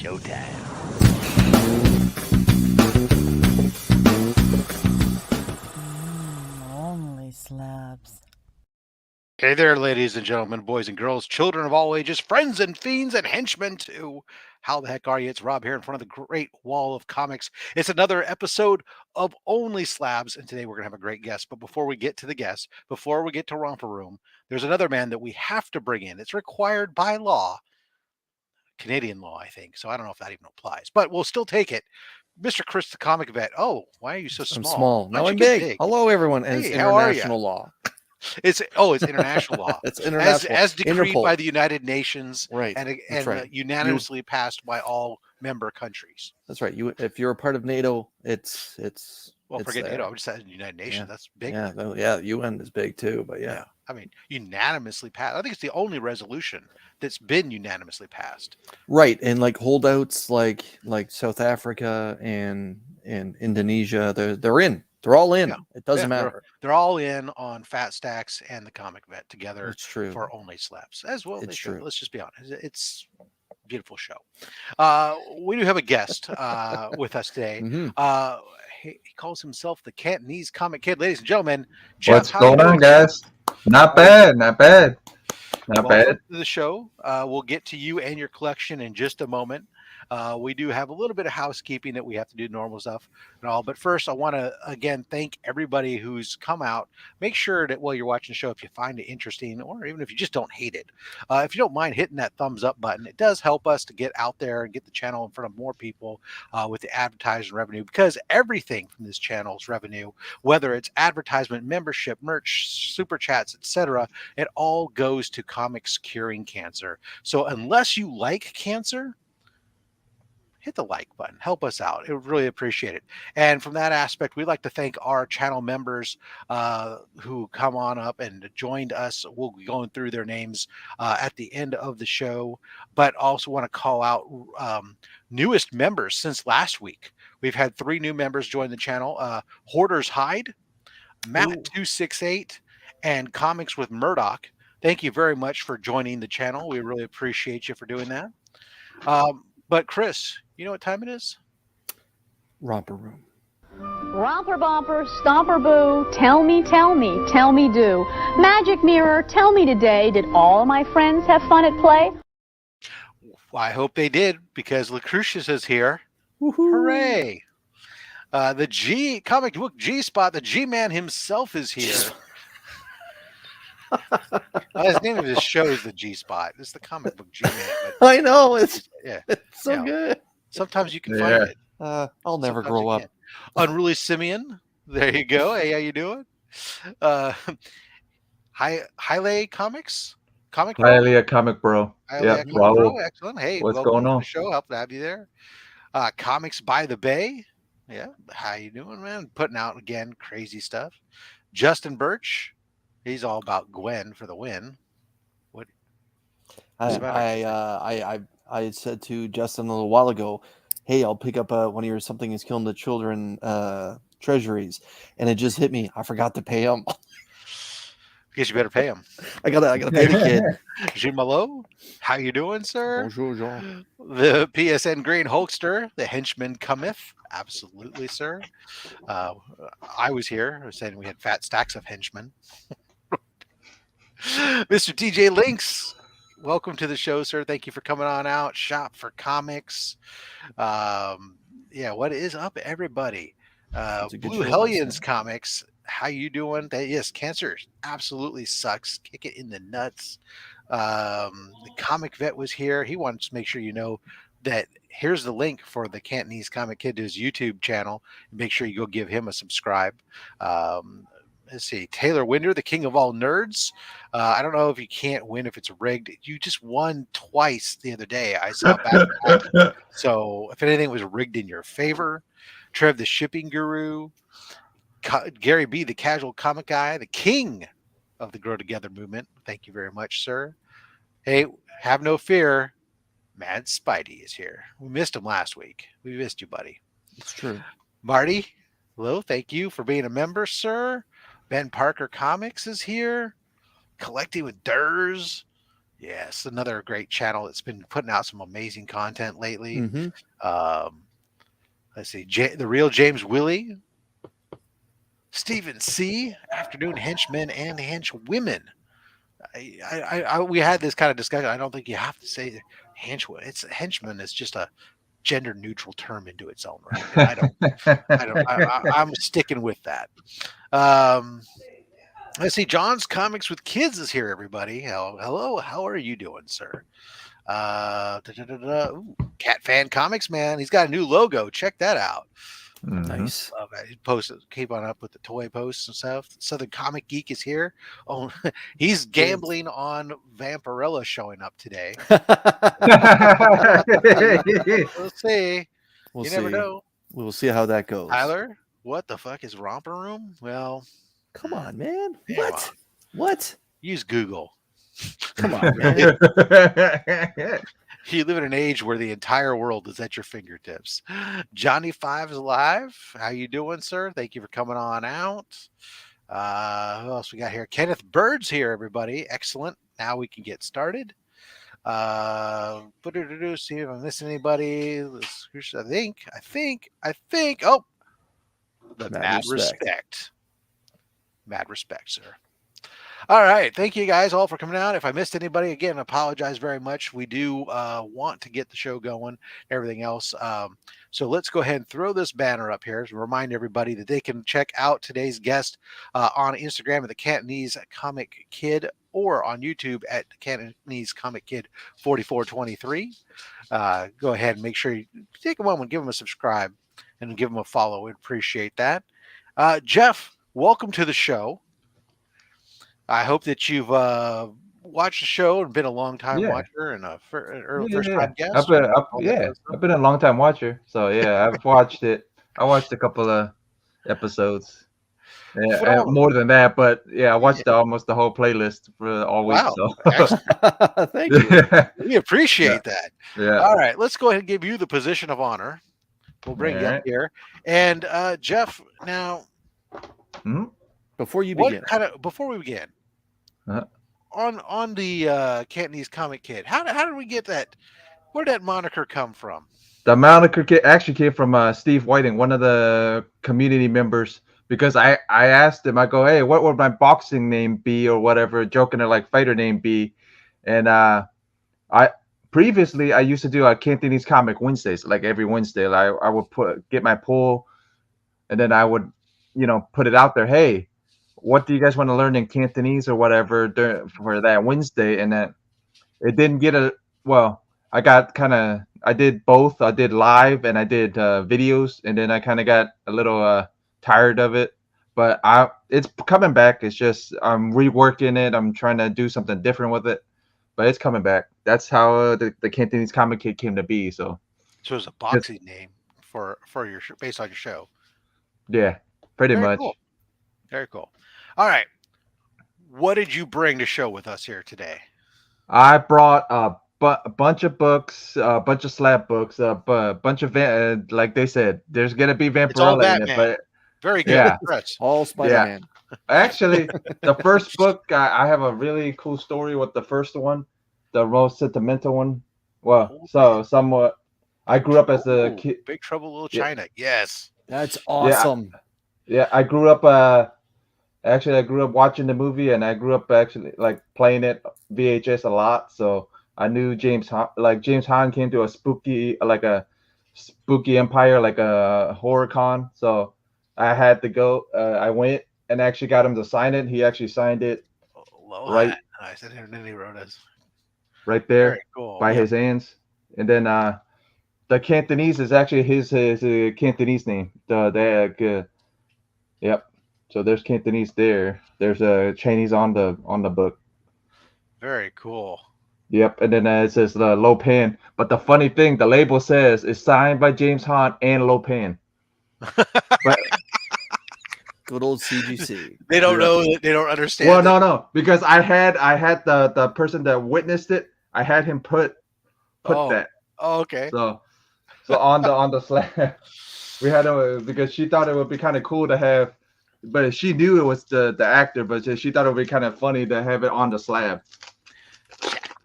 showtime. OnlySlabs. Hey there, ladies and gentlemen, boys and girls, children of all ages, friends and fiends, and henchmen too. How the heck are you? It's Rob here in front of the Great Wall of Comics. It's another episode of OnlySlabs, and today we're going to have a great guest. But before we get to the guest, before we get to Romper Room, there's another man that we have to bring in. It's required by law, Canadian law, I think. So I don't know if that even applies, but we'll still take it. Mr. Chris, the comic vet. Oh, why are you so small? I'm small. Why'd Now you I'm get big. Hello, everyone. And Hey, it's how are ya? international law. It's international law. It's international. As decreed Interpol. by the United Nations, Right. and That's right. unanimously passed by all member countries. That's right. If you're a part of NATO, it's Well, it's forget there. NATO. I just said United Nations. Yeah. That's big. Yeah. UN is big too, but yeah. I mean, unanimously passed. I think it's the only resolution that's been unanimously passed. Right. And like holdouts like South Africa and Indonesia, they're in. They're all in. Yeah. It doesn't Yeah, matter. They're all in on Fat Stacks and the Comic Vet together It's true. for OnlySlabs as well. It's They should. true. Let's just be honest. It's a beautiful show. We do have a guest with us today. Mhm. He calls himself the Cantonese Comic Kid. Ladies and gentlemen, Jeff, What's how you going on, doing? guys? Not bad, not bad, not Welcome bad. to the show. We'll get to you and your collection in just a moment. We do have a little bit of housekeeping that we have to do, normal stuff and all. But first, I want to again thank everybody who's come out. Make sure that while you're watching the show, if you find it interesting, or even if you just don't hate it, if you don't mind hitting that thumbs up button, it does help us to get out there and get the channel in front of more people with the advertising revenue. Because everything from this channel's revenue, whether it's advertisement, membership, merch, super chats, etc., it all goes to comics curing cancer. So unless you like cancer, hit the like button, help us out. It would really appreciate it. And from that aspect, we'd like to thank our channel members who come on up and joined us. We'll be going through their names at the end of the show, but also want to call out newest members since last week. We've had 3 new members join the channel: Hoarder's Hide, Matt268, and Comics with Murdoch. Thank you very much for joining the channel. We really appreciate you for doing that. But Chris, you know what time it is? Romper Room. Romper bumper, stomper boo, tell me, do. Magic mirror, tell me today, did all my friends have fun at play? Well, I hope they did, because Lucretius is here. Woohoo. Hooray! The G comic book G spot, the G man himself is here. His name of his show is the G spot. It's the comic book G man. But I know it's yeah, so you know, good. sometimes you can Yeah. find it. I'll never Sometimes grow you up. can't. Unruly Simeon. There you go. Hey, how you doing? Hile Comics? Comic Bro? Highly a comic bro. Hialeah Yeah, Comic Bro. Raul. Excellent. Hey, What's welcome going to on? the show. Happy to have you there. Comics by the Bay. Yeah, how you doing, man? Putting out again crazy stuff. Justin Birch. He's all about Gwen for the win. What? What's the matter? I said to Justin a little while ago, hey, I'll pick up one of your Something is Killing the Children treasuries, and it just hit me. I forgot to pay him. Guess you better pay him. I gotta pay the kid. Jean Malo, how you doing, sir? Bonjour, Jean. The PSN Green Hulkster, the henchman cometh. Absolutely, sir. I was here. I was saying we had fat stacks of henchmen. Mr. TJ Links, welcome to the show, sir. Thank you for coming on out. Shop for Comics. Yeah, what is up, everybody? It's a good Blue show, Hellions man. Comics. How you doing? Yes, cancer absolutely sucks. Kick it in the nuts. The comic vet was here. He wants to make sure you know that here's the link for the Cantonese Comic Kid to his YouTube channel. Make sure you go give him a subscribe. Let's see, Taylor Winder, the king of all nerds. I don't know if you can't win if it's rigged. You just won twice the other day. I saw back. So if anything was rigged in your favor. Trev, the shipping guru. Gary B, the casual comic guy, the king of the Grow Together movement. Thank you very much, sir. Hey, have no fear. Mad Spidey is here. We missed him last week. We missed you, buddy. It's true. Marty, hello. Thank you for being a member, sir. Ben Parker Comics is here. Collecting with Durs. Yes, another great channel that's been putting out some amazing content lately. Mm-hmm. Let's see, the real James Willie, Stephen C, Afternoon Henchmen and Henchwomen. We had this kind of discussion. I don't think you have to say henchman. It's henchman is just a gender neutral term into its own right. And I'm sticking with that. Let's see. John's Comics with Kids is here, everybody. Hello. How are you doing, sir? Ooh, Cat Fan Comics, man. He's got a new logo. Check that out. Nice. Love it. He posted, keep on up with the toy posts and stuff. Southern Comic Geek is here. Oh, he's gambling on Vampirella showing up today. We'll see. We'll You see. never know. We'll see how that goes. Tyler, what the fuck is Romper Room? Well, come on, man. Come What? on. What? Use Google. Come on, man. You live in an age where the entire world is at your fingertips. Johnny Five's alive. How you doing, sir? Thank you for coming on out. Who else we got here? Kenneth Bird's here, everybody. Excellent. Now we can get started. See if I missed anybody. I think. Oh, the mad respect. Mad respect, sir. All right. Thank you guys all for coming out. If I missed anybody, again, I apologize very much. We do want to get the show going, everything else. So let's go ahead and throw this banner up here to remind everybody that they can check out today's guest on Instagram at the Cantonese Comic Kid or on YouTube at Cantonese Comic Kid 4423. Go ahead and make sure you take a moment, give them a subscribe, and give them a follow. We'd appreciate that. Jeff, welcome to the show. I hope that you've watched the show and been a long time watcher and a first time guest. I've been a long time watcher. So yeah, I've watched it. I watched a couple of episodes. Yeah, more than that, but yeah, I watched almost the whole playlist for all week. Wow. So Thank you. We appreciate that. Yeah. All right, let's go ahead and give you the position of honor. We'll bring you up here. And Jeff, now before we begin, on the Cantonese Comic Kid, how did we get that? Where did that moniker come from? The moniker actually came from Steve Whiting, one of the community members, because I asked him, I go, hey, what would my boxing name be or whatever, joking or like fighter name be? And I used to do a Cantonese Comic Wednesdays, like every Wednesday. I would get my poll, and then I would, put it out there, hey, what do you guys want to learn in Cantonese or whatever for that Wednesday? And then it didn't get I did both. I did live and I did videos, and then I kind of got a little tired of it, but it's coming back. It's just I'm reworking it. I'm trying to do something different with it, but it's coming back. That's how the Cantonese Comic Kid came to be. So it's a boxing name for your based on your show. Yeah, pretty much. Cool. Very cool. All right, what did you bring to show with us here today? I brought a bunch of books, a bunch of slab books, a bunch of like they said, there's gonna be Vampirella in it, but very good. Yeah, all Spider-Man. Yeah. Actually, the first book, I have a really cool story with the first one, the most sentimental one. Well, somewhat. I grew up as a kid. Big Trouble in Little China. Yes, that's awesome. Yeah, I grew up. Actually, I grew up watching the movie, and I grew up actually like playing it VHS a lot. So I knew James Hahn came to a spooky empire, like a horror con. So I had to go. I went and actually got him to sign it. He actually signed it. Right. I said, and then he wrote us right there. Very cool. By his hands. And then the Cantonese is actually his Cantonese name. Yep. So there's Cantonese there. There's a Chinese on the book. Very cool. Yep. And then it says Lo Pan. But the funny thing, the label says it's signed by James Hahn and Lo Pan. But good old CGC. They don't know that, they don't understand. Well, no, because I had the person that witnessed it. I had him put that. Oh, okay. So on the slab, we had because she thought it would be kind of cool to have. But she knew it was the actor, but she thought it would be kind of funny to have it on the slab.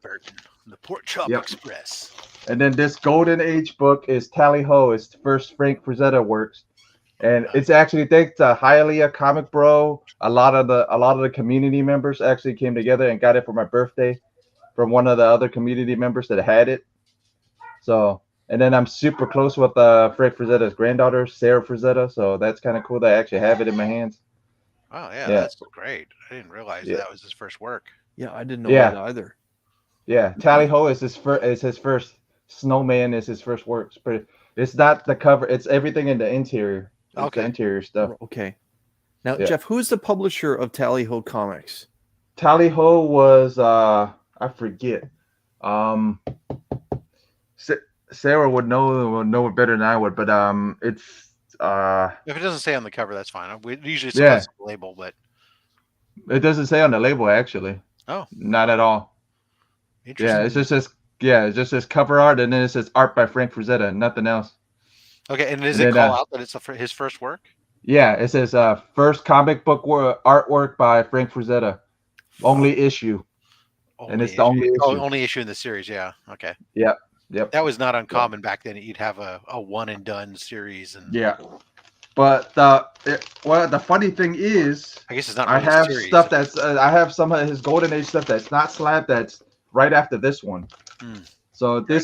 Burton, the Pork Chop Yep. Express. And then this Golden Age book is Tally Ho. It's the first Frank Frazetta works, and it's actually thanks to Hialeah Comic Bro. A lot of the community members actually came together and got it for my birthday from one of the other community members that had it. So, and then I'm super close with Frank Frazetta's granddaughter, Sarah Frazetta. So that's kind of cool that I actually have it in my hands. Oh yeah, Yeah. that's great. I didn't realize Yeah. that was his first work. Yeah, I didn't know Yeah. that either. Yeah, Tally Ho is his first. Snowman is his first works, but it's not the cover. It's everything in the interior. It's Okay. the interior stuff. Okay. Now, Yeah. Jeff, who's the publisher of Tally Ho Comics? Tally Ho was I forget. Sarah would know it better than I would, but it's If it doesn't say on the cover, that's fine. We usually Yeah. it's the label, but it doesn't say on the label actually. Oh. Not at all. interesting. Yeah, it's just this cover art, and then it says art by Frank Frazetta, nothing else. Okay, and does And it then, call out that it's his first work? Yeah, it says first comic book artwork by Frank Frazetta, only issue. And it's the only Oh, issue. only issue in the series. Yeah. Okay. Yep. That was not uncommon back then. You'd have a one and done series, and Yeah. But the funny thing is, I guess it's not. I Really a have series. stuff that's I have some of his Golden Age stuff that's not slab, that's right after this one. So Very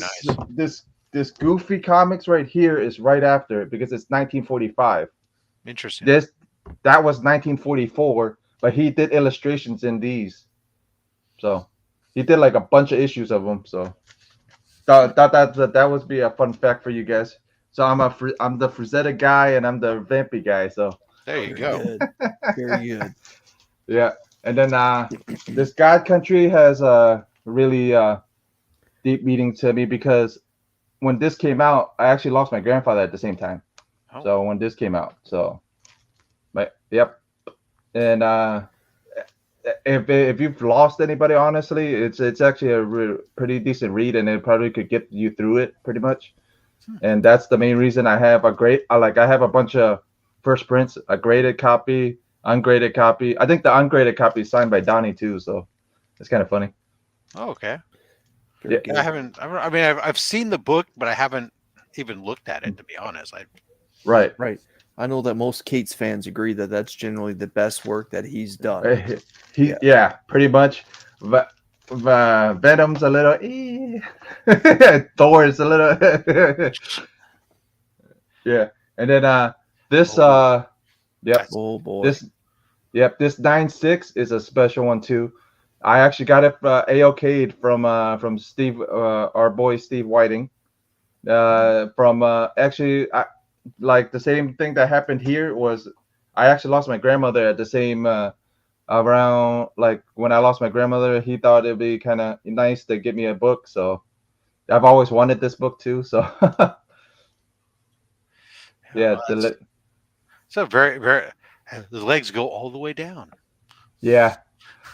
this Goofy comics right here is right after it because it's 1945. Interesting. That was 1944, but he did illustrations in these. So he did like a bunch of issues of them. So thought that would be a fun fact for you guys. So I'm the Frazetta guy and I'm the Vampy guy. So There you go. Good. Very good. yeah, and then this God Country has a really deep meaning to me because when this came out, I actually lost my grandfather at the same time. Oh. So when this came out, so but yep, and if you've lost anybody, honestly, it's actually a pretty decent read, and it probably could get you through it pretty much. And that's the main reason I have I have a bunch of first prints, a graded copy, ungraded copy. I think the ungraded copy is signed by Donnie too, so it's kind of funny. Oh, okay. Very Yeah. good. I haven't. I mean, I've seen the book, but I haven't even looked at it, to be honest. Right. Right. I know that most Kate's fans agree that that's generally the best work that he's done. Yeah, pretty much. But Venom's a little. Thor is a little. Yeah, and then this. Yep. Oh boy. This 9.6 is a special one too. I actually got it AOK'd from Steve, our boy Steve Whiting. Actually, like the same thing that happened here was I actually lost my grandmother at the same around, like when I lost my grandmother, he thought it'd be kind of nice to get me a book. So I've always wanted this book too. So yeah, so very, very. The legs go all the way down. yeah.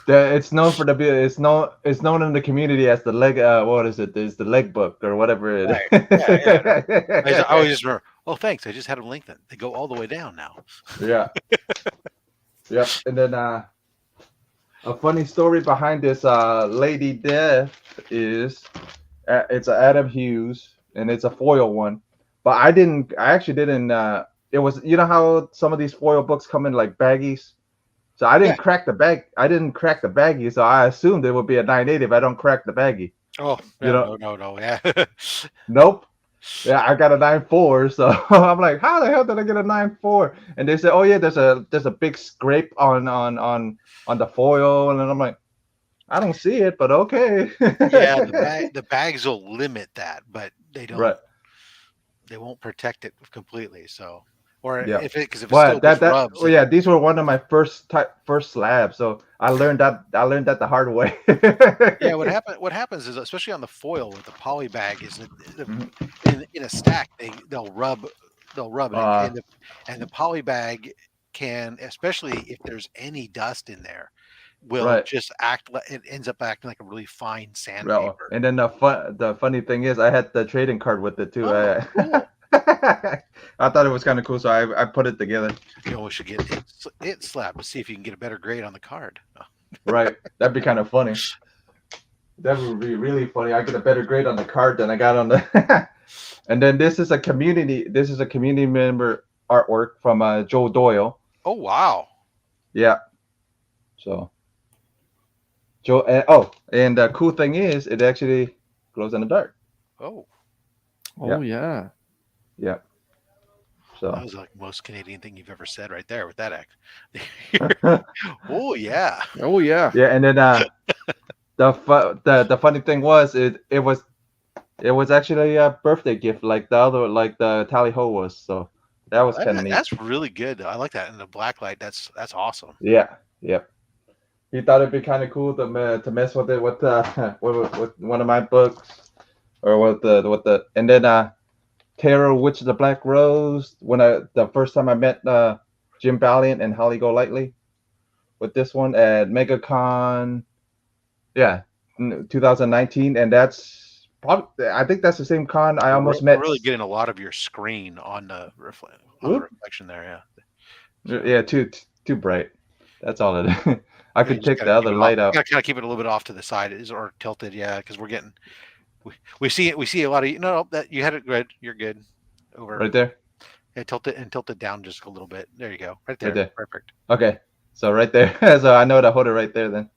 It's known for it's known in the community as the leg. What is it? There's the leg book or whatever it is. Right. Yeah. I always just remember. Oh, thanks. I just had them lengthened. They go all the way down now. Yeah. Yep. And then a funny story behind this Lady Death is it's an Adam Hughes and it's a foil one, but I actually didn't. It was, you know how some of these foil books come in like baggies. So I didn't crack the bag. I didn't crack the baggie, so I assumed it would be a 9.8 if I don't crack the baggie. Oh, You yeah, know- no, yeah. Nope. Yeah, I got a 9.4, so I'm like, how the hell did I get a 9.4? And they said, oh yeah, there's a big scrape on the foil, and I'm like, I don't see it, but okay. Yeah, the bags will limit that, but they don't. Right. They won't protect it completely. So, or Yeah. if it Well, still just rubs. oh yeah, these were one of my first slabs, so I learned that the hard way. Yeah, what happens is, especially on the foil with the poly bag, is that in a stack they'll rub it, and the poly bag can, especially if there's any dust in there, will Right. just it ends up acting like a really fine Well, sandpaper. and then the funny thing is, I had the trading card with it too. Oh, cool. I thought it was kind of cool, so I put it together. You know, we should get it slab to see if you can get a better grade on the card. Right, that'd be kind of funny. That would be really funny. I get a better grade on the card than I got on the. And then this is a community. This is a community member artwork from Joe Doyle. Oh wow. Yeah. So. Joe. And the cool thing is, it actually glows in the dark. Oh, Oh yeah. Yeah. So. that was like the most Canadian thing you've ever said right there with that act. Oh yeah. Oh yeah. Yeah, and then the funny thing was it was actually a birthday gift like the Tally Ho was. So that was kind of neat. That's really good. I like that in the black light. That's awesome. Yeah. Yep. He thought it'd be kind of cool to mess with it with with one of my books or with the and then Tarot Witch of the Black Rose when the first time I met Jim Valiant and Holly Golightly with this one at MegaCon, yeah, 2019, and that's probably I think that's the same con I almost met. We're really getting a lot of your screen on the reflection there. Yeah. Yeah, too bright. That's all it is. I could take the other light out. Gotta kind of keep it a little bit off to the side, or tilted, yeah, because we're getting we see a lot of no that you had it good. You're good. Over Right there. Yeah, tilt it down just a little bit. There you go. Right there. Right there. Perfect. Okay. So right there. So I know to hold it right there then.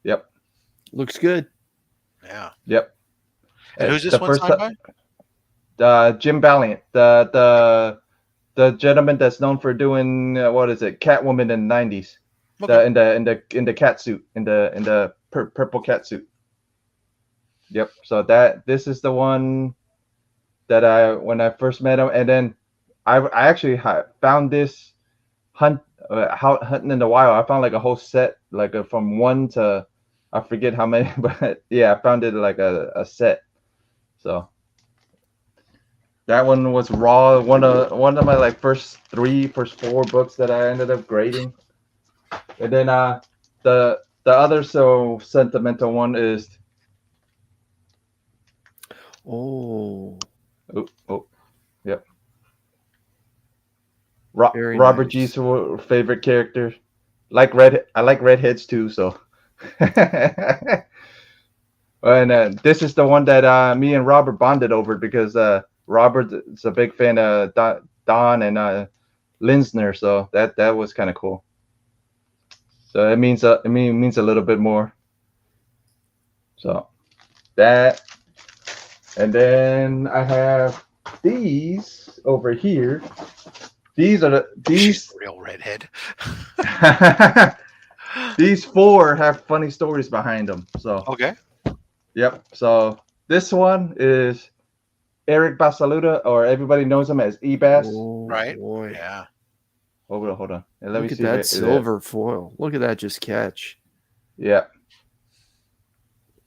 Yep. Looks good. Yeah. Yep. And who's this one signed by? Jim Valiant, the gentleman that's known for doing what is it, Catwoman in the 90s. Okay. In the cat suit, in the purple cat suit. Yep. So this is the one that when I first met him, and then I actually found this hunting in the wild. I found like a whole set, like from 1 to I forget how many, but yeah, I found it like a set. So that one was raw. One of my like first 4 books that I ended up grading, and then the other so sentimental one is. Oh, yep. Robert nice. G's favorite character. I like redheads too, so. And this is the one that me and Robert bonded over because Robert is a big fan of Don and Linsner, so that was kind of cool. So it means a little bit more. So that. And then I have these over here. These real redhead. These 4 have funny stories behind them. So okay. Yep. So this one is Eric Basaluda, or everybody knows him as Ebass. Oh, right. Boy. Yeah. Hold on. And Look at that silver foil. Look at that just catch. Yeah.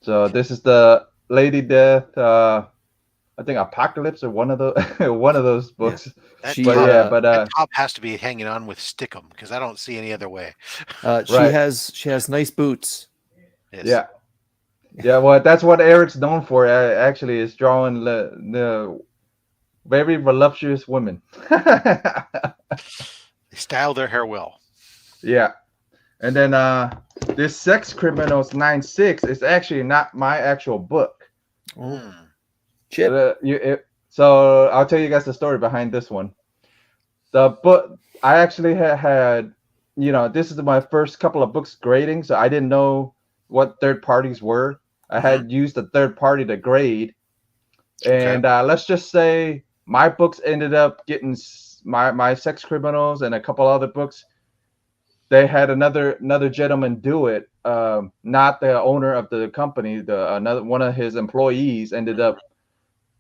So this is the Lady Death. I think Apocalypse or one of those books. Yeah. That top has to be hanging on with Stickum because I don't see any other way. She has nice boots. Yes. Yeah. Yeah, well, that's what Eric's known for. Actually, is drawing the very voluptuous women. They style their hair well. Yeah, and then this Sex Criminals 9/6 is actually not my actual book. Chip. So I'll tell you guys the story behind this one. The book I actually had, this is my first couple of books grading, so I didn't know what third parties were. I had used a third party to grade, and let's just say my books ended up getting my Sex Criminals and a couple other books. They had another gentleman do it, not the owner of the company. Another one of his employees ended up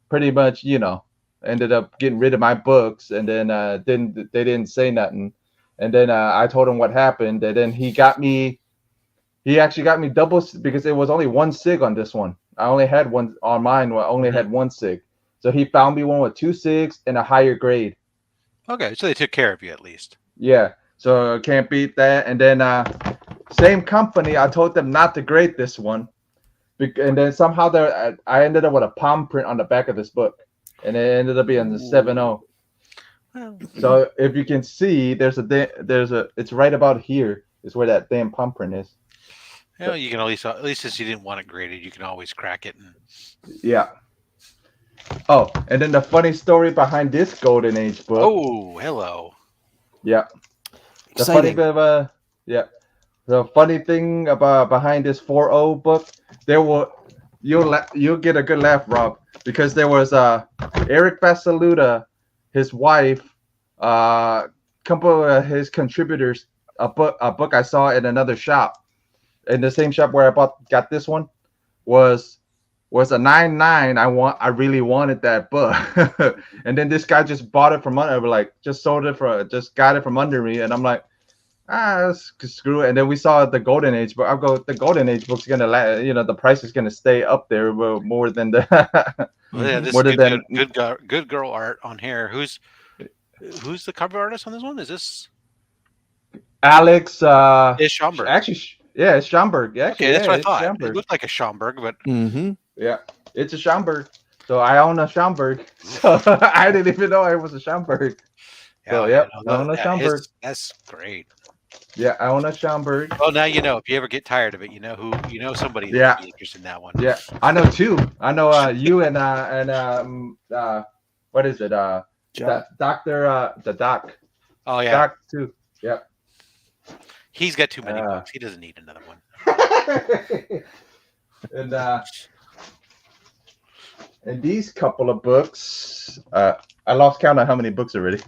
pretty much, ended up getting rid of my books, and then they didn't say nothing, and then I told him what happened, and then he actually got me double because it was only 1 sig on this one. I only had one on mine. I only had 1 sig, so he found me one with 2 sigs and a higher grade. Okay, so they took care of you at least. Yeah, so can't beat that. And then same company, I told them not to grade this one, and then somehow I ended up with a palm print on the back of this book, and it ended up being the 7.0. So if you can see, it's right about here is where that damn palm print is. You know, you can at least since you didn't want it graded, you can always crack it. And Yeah. Oh, and then the funny story behind this Golden Age book. oh, hello. Yeah. The funny Exciting. bit of yeah. The funny thing about behind this 4.0 book, there will you'll get a good laugh, Rob, because there was Eric Basaluda, his wife, couple of his contributors, a book I saw in another shop, in the same shop where I got this one, was a 9.9. I really wanted that book, and then this guy just bought it from under, like just got it from under me, and I'm like, screw it. And then we saw the Golden Age book. I go, the Golden Age book's gonna the price is gonna stay up there more than the Well, yeah, this more is than good girl art on here. Who's the cover artist on this one? Is this Alex is Schomburg? actually yeah, it's Schomburg. Actually, Okay, that's yeah, what I it's thought. Schomburg. It looked like a Schomburg, but Yeah, it's a Schomburg. So I own a Schomburg. So I didn't even know it was a Schomburg. So yep, I own a Schomburg. That's great. Yeah, I own a Schomburg. Well, now you know. If you ever get tired of it, you know somebody who Yeah. would be interested in that one. Yeah, I know two. I know you and what is it? Doctor the Doc. Oh yeah, Doc too. Yeah. he's got too many books. He doesn't need another one. And these couple of books, I lost count on how many books already.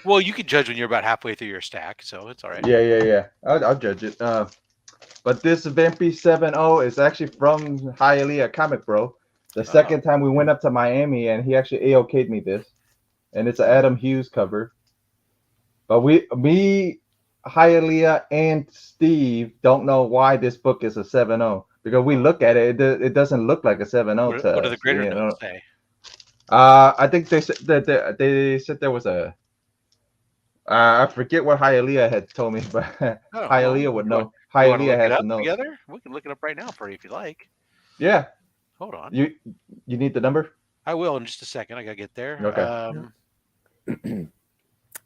Well, you can judge when you're about halfway through your stack, so it's all right. Yeah. I'll judge it. But this Vampy 7.0 is actually from Hialeah Comic Bro. The second time we went up to Miami, and he actually AOK'd me this, and it's an Adam Hughes cover. But me, Hialeah, and Steve don't know why this book is a 7.0, because we look at it, it doesn't look like a 7.0 to us. What do the grader notes say? I think they said that they said there was a. I forget what Hialeah had told me, but Hialeah would know. Hialeah has to know. Together? We can look it up right now for you if you like. Yeah. Hold on. You need the number? I will in just a second. I gotta get there. Okay.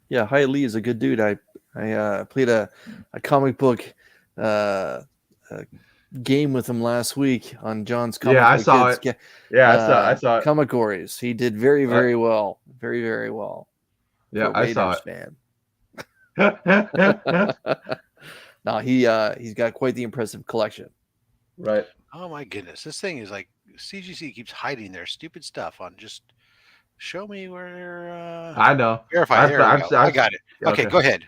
Yeah, Hialeah is a good dude. I played a comic book game with him last week on John's comic. Yeah, I saw it. Yeah, I saw it. Comicories. He did very, very well. Very, very well. Yeah, I saw it. Fan. No, he's got quite the impressive collection. Right. Oh my goodness, this thing is like CGC keeps hiding their stupid stuff on. Just show me where. I know. Verify. I got it. Okay, go ahead.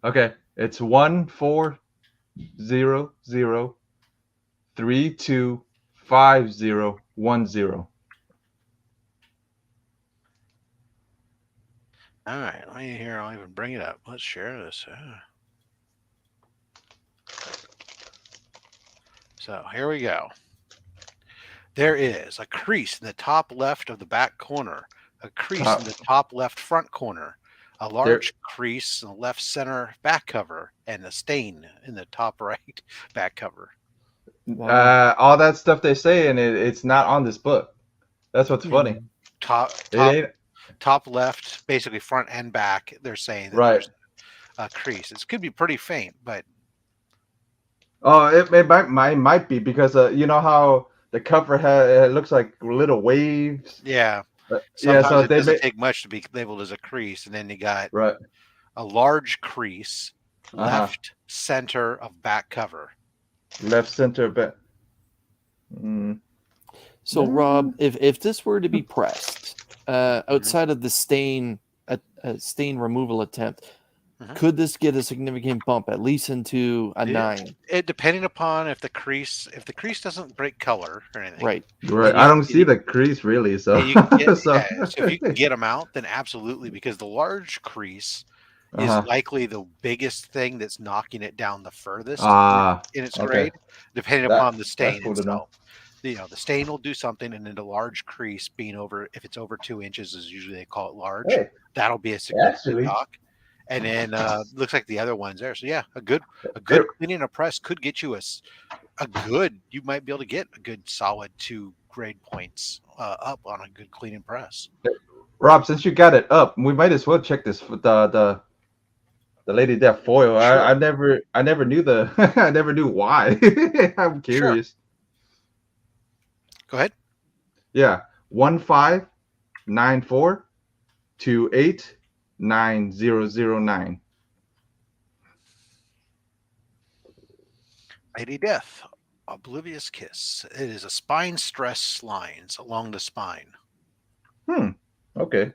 Okay, it's 1400325010. All right, let me hear. I'll even bring it up. Let's share this. So here we go. There is a crease in the top left of the back corner, a crease in the top left front corner, a large crease in the left center back cover, and a stain in the top right back cover. Wow. All that stuff they say, and it's not on this book. That's what's funny. Top left, basically front and back. They're saying that there's a crease. It could be pretty faint, but it might be because you know how the cover it looks like little waves. Yeah. Sometimes so it doesn't take much to be labeled as a crease, and then you got a large crease left center of back cover. Left center back. So Rob, if this were to be pressed outside of the stain stain removal attempt, could this get a significant bump, at least into a 9? It depending upon if the crease doesn't break color or anything. Right. I don't see the crease really, so so if you can get them out, then absolutely, because the large crease is likely the biggest thing that's knocking it down the furthest in its grade, depending upon the stain itself. The stain will do something, and then the large crease being if it's over 2 inches is usually they call it large. That'll be a significant knock. And then looks like the other one's there. So yeah, a good cleaning and press could get you you might be able to get a good solid 2 grade points up on a good clean and press. Rob, since you got it up, we might as well check this Lady Death foil. Sure. I never knew I never knew why. I'm curious. Go ahead. Yeah, 1594289009. Lady Death, Oblivious Kiss. It is a spine stress lines along the spine. Okay.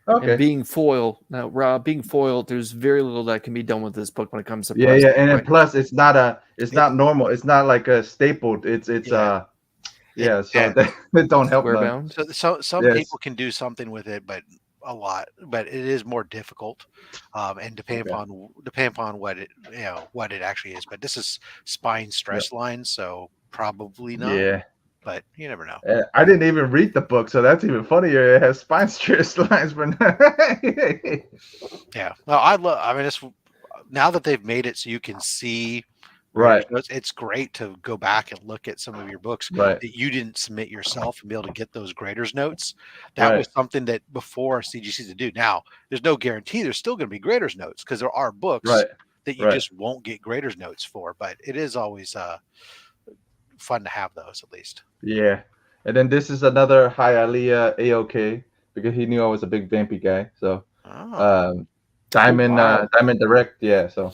And being foil now, Rob, being foiled, there's very little that can be done with this book when it comes to Yeah, pressing, and then right? plus it's not normal. It's not like a stapled. It's so that don't help Square none. bound. So some people can do something with it, but it is more difficult, and depending upon what it actually is. But this is spine stress lines, so probably not. Yeah. But you never know. I didn't even read the book, so that's even funnier. It has spine stress lines, but yeah. No, I mean, it's now that they've made it so you can see. Right. It's great to go back and look at some of your books Right. that you didn't submit yourself and be able to get those graders notes. That was something that before CGC to do. Now, there's no guarantee there's still going to be graders notes because there are books that you just won't get graders notes for, but it is always fun to have those at least. Yeah. And then this is another Hialeah AOK because he knew I was a big Vampy guy. So Diamond Diamond Direct, yeah. So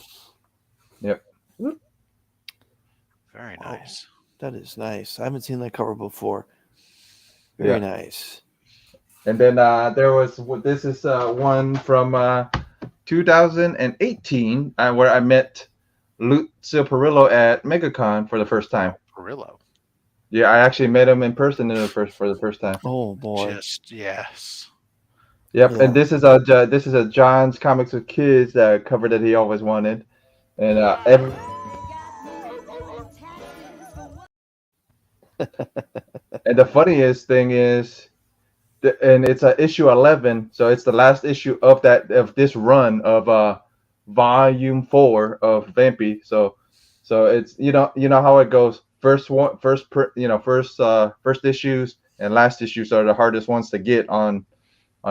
yep. Very nice. That is nice. I haven't seen that cover before. Very nice. And then this is one from 2018 where I met Lucio Perillo at MegaCon for the first time. Perillo. Yeah, I actually met him in person for the first time. Oh boy. Yes. Yep, and this is a John's Comics with Kids cover that he always wanted, and and the funniest thing is, and it's issue 11, so it's the last issue of this run of volume 4 of Vampy. So it's you know how it goes. First issues and last issues are the hardest ones to get on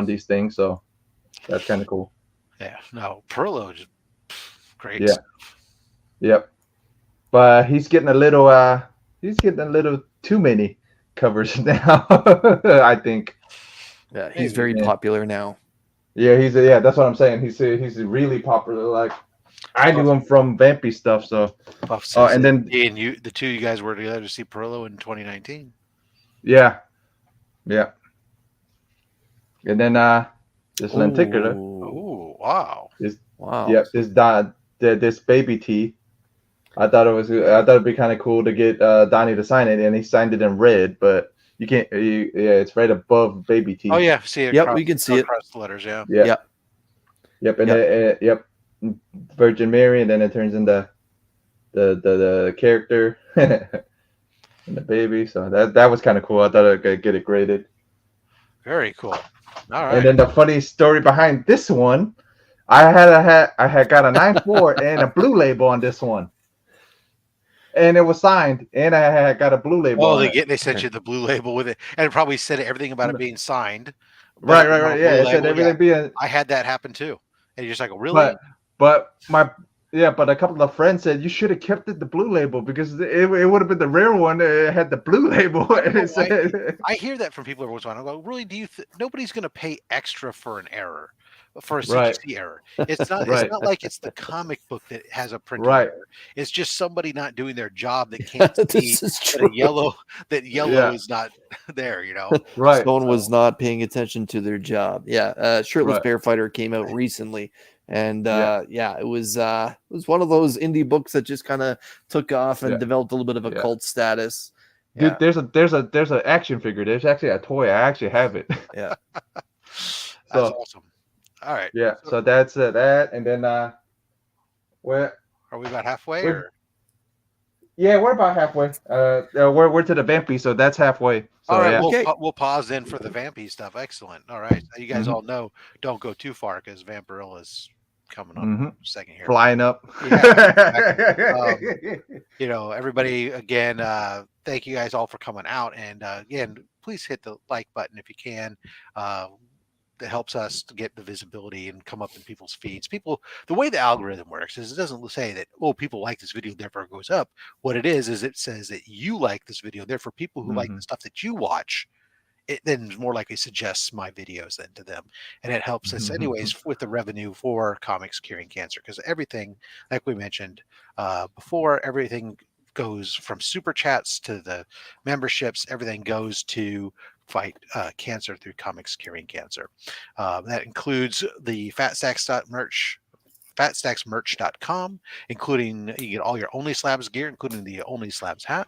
these things. So that's kind of cool. Yeah. No, Perillo is great. Yeah. Yep. But he's getting a little too many covers now. I think. Yeah, he's very popular now. Yeah, that's what I'm saying. He's really popular. Like I knew him from Vampy stuff. So. And then the two you guys were together to see Perillo in 2019. Yeah. And then this lenticular. Oh wow! Wow. Yep. This baby tee. I thought it'd be kind of cool to get Donnie to sign it, and he signed it in red, but you can't. It's right above baby tee. Oh yeah, see it. Yep, we can see it. Across the letters, yeah. Yep. And Virgin Mary, and then it turns into the character and the baby. So that was kind of cool. I thought I could get it graded. Very cool. All right. And then the funny story behind this one, I had got a 9.4 and a blue label on this one, and it was signed, and I had got a blue label. Oh, they sent you the blue label with it, and it probably said everything about it being signed. Right. Yeah, it said everything being. I had that happen too, and you're just like, really? But a couple of friends said you should have kept the blue label because it would have been the rare one. It had the blue label. I hear that from people every once in a while. I go, really? Do you? Nobody's going to pay extra for an error, for a CGC error. It's not. It's not like it's the comic book that has a printer error. It's just somebody not doing their job that can't see that yellow is not there. You know, right? Someone was not paying attention to their job. Yeah, Shirtless Bear Fighter came out recently. And it was one of those indie books that just kind of took off and developed a little bit of a cult status. Dude, there's an action figure. There's actually a toy. I actually have it. Yeah, that's awesome. All right. Yeah. So that's that, and then where are we about halfway? Yeah, we're about halfway. We're to the Vampy, so that's halfway. So, all right, we'll pause then for the Vampy stuff. Excellent. All right, you guys all know, don't go too far because Vampirilla is coming up in a second here. Flying up. Yeah, everybody, again, thank you guys all for coming out, and again, please hit the like button if you can. that helps us to get the visibility and come up in people's feeds. People, the way the algorithm works is it doesn't say that, oh, people like this video, therefore it goes up. What it is it says that you like this video, therefore people who like the stuff that you watch, it then more likely suggests my videos then to them, and it helps us anyways with the revenue for Comics Curing Cancer, because everything, like we mentioned before, everything goes from super chats to the memberships, everything goes to fight cancer through Comics Curing Cancer. That includes the fatstacksmerch.com, including you get all your OnlySlabs gear, including the OnlySlabs hat.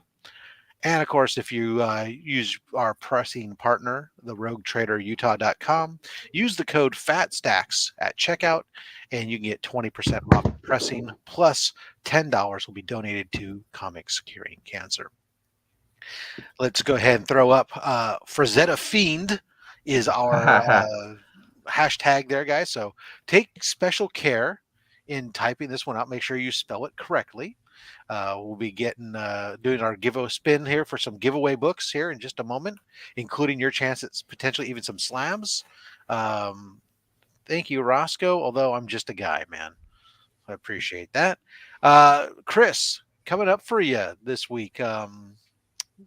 And of course, if you use our pressing partner, the roguetraderutah.com, use the code FATSTACKS at checkout, and you can get 20% off pressing, plus $10 will be donated to Comics Curing Cancer. Let's go ahead and throw up Frazetta Fiend is our hashtag there, guys. So take special care in typing this one out. Make sure you spell it correctly. We'll be getting doing our give-o spin here for some giveaway books here in just a moment, including your chance at potentially even some slabs. Thank you, Roscoe. Although I'm just a guy, man. I appreciate that. Chris, coming up for you this week.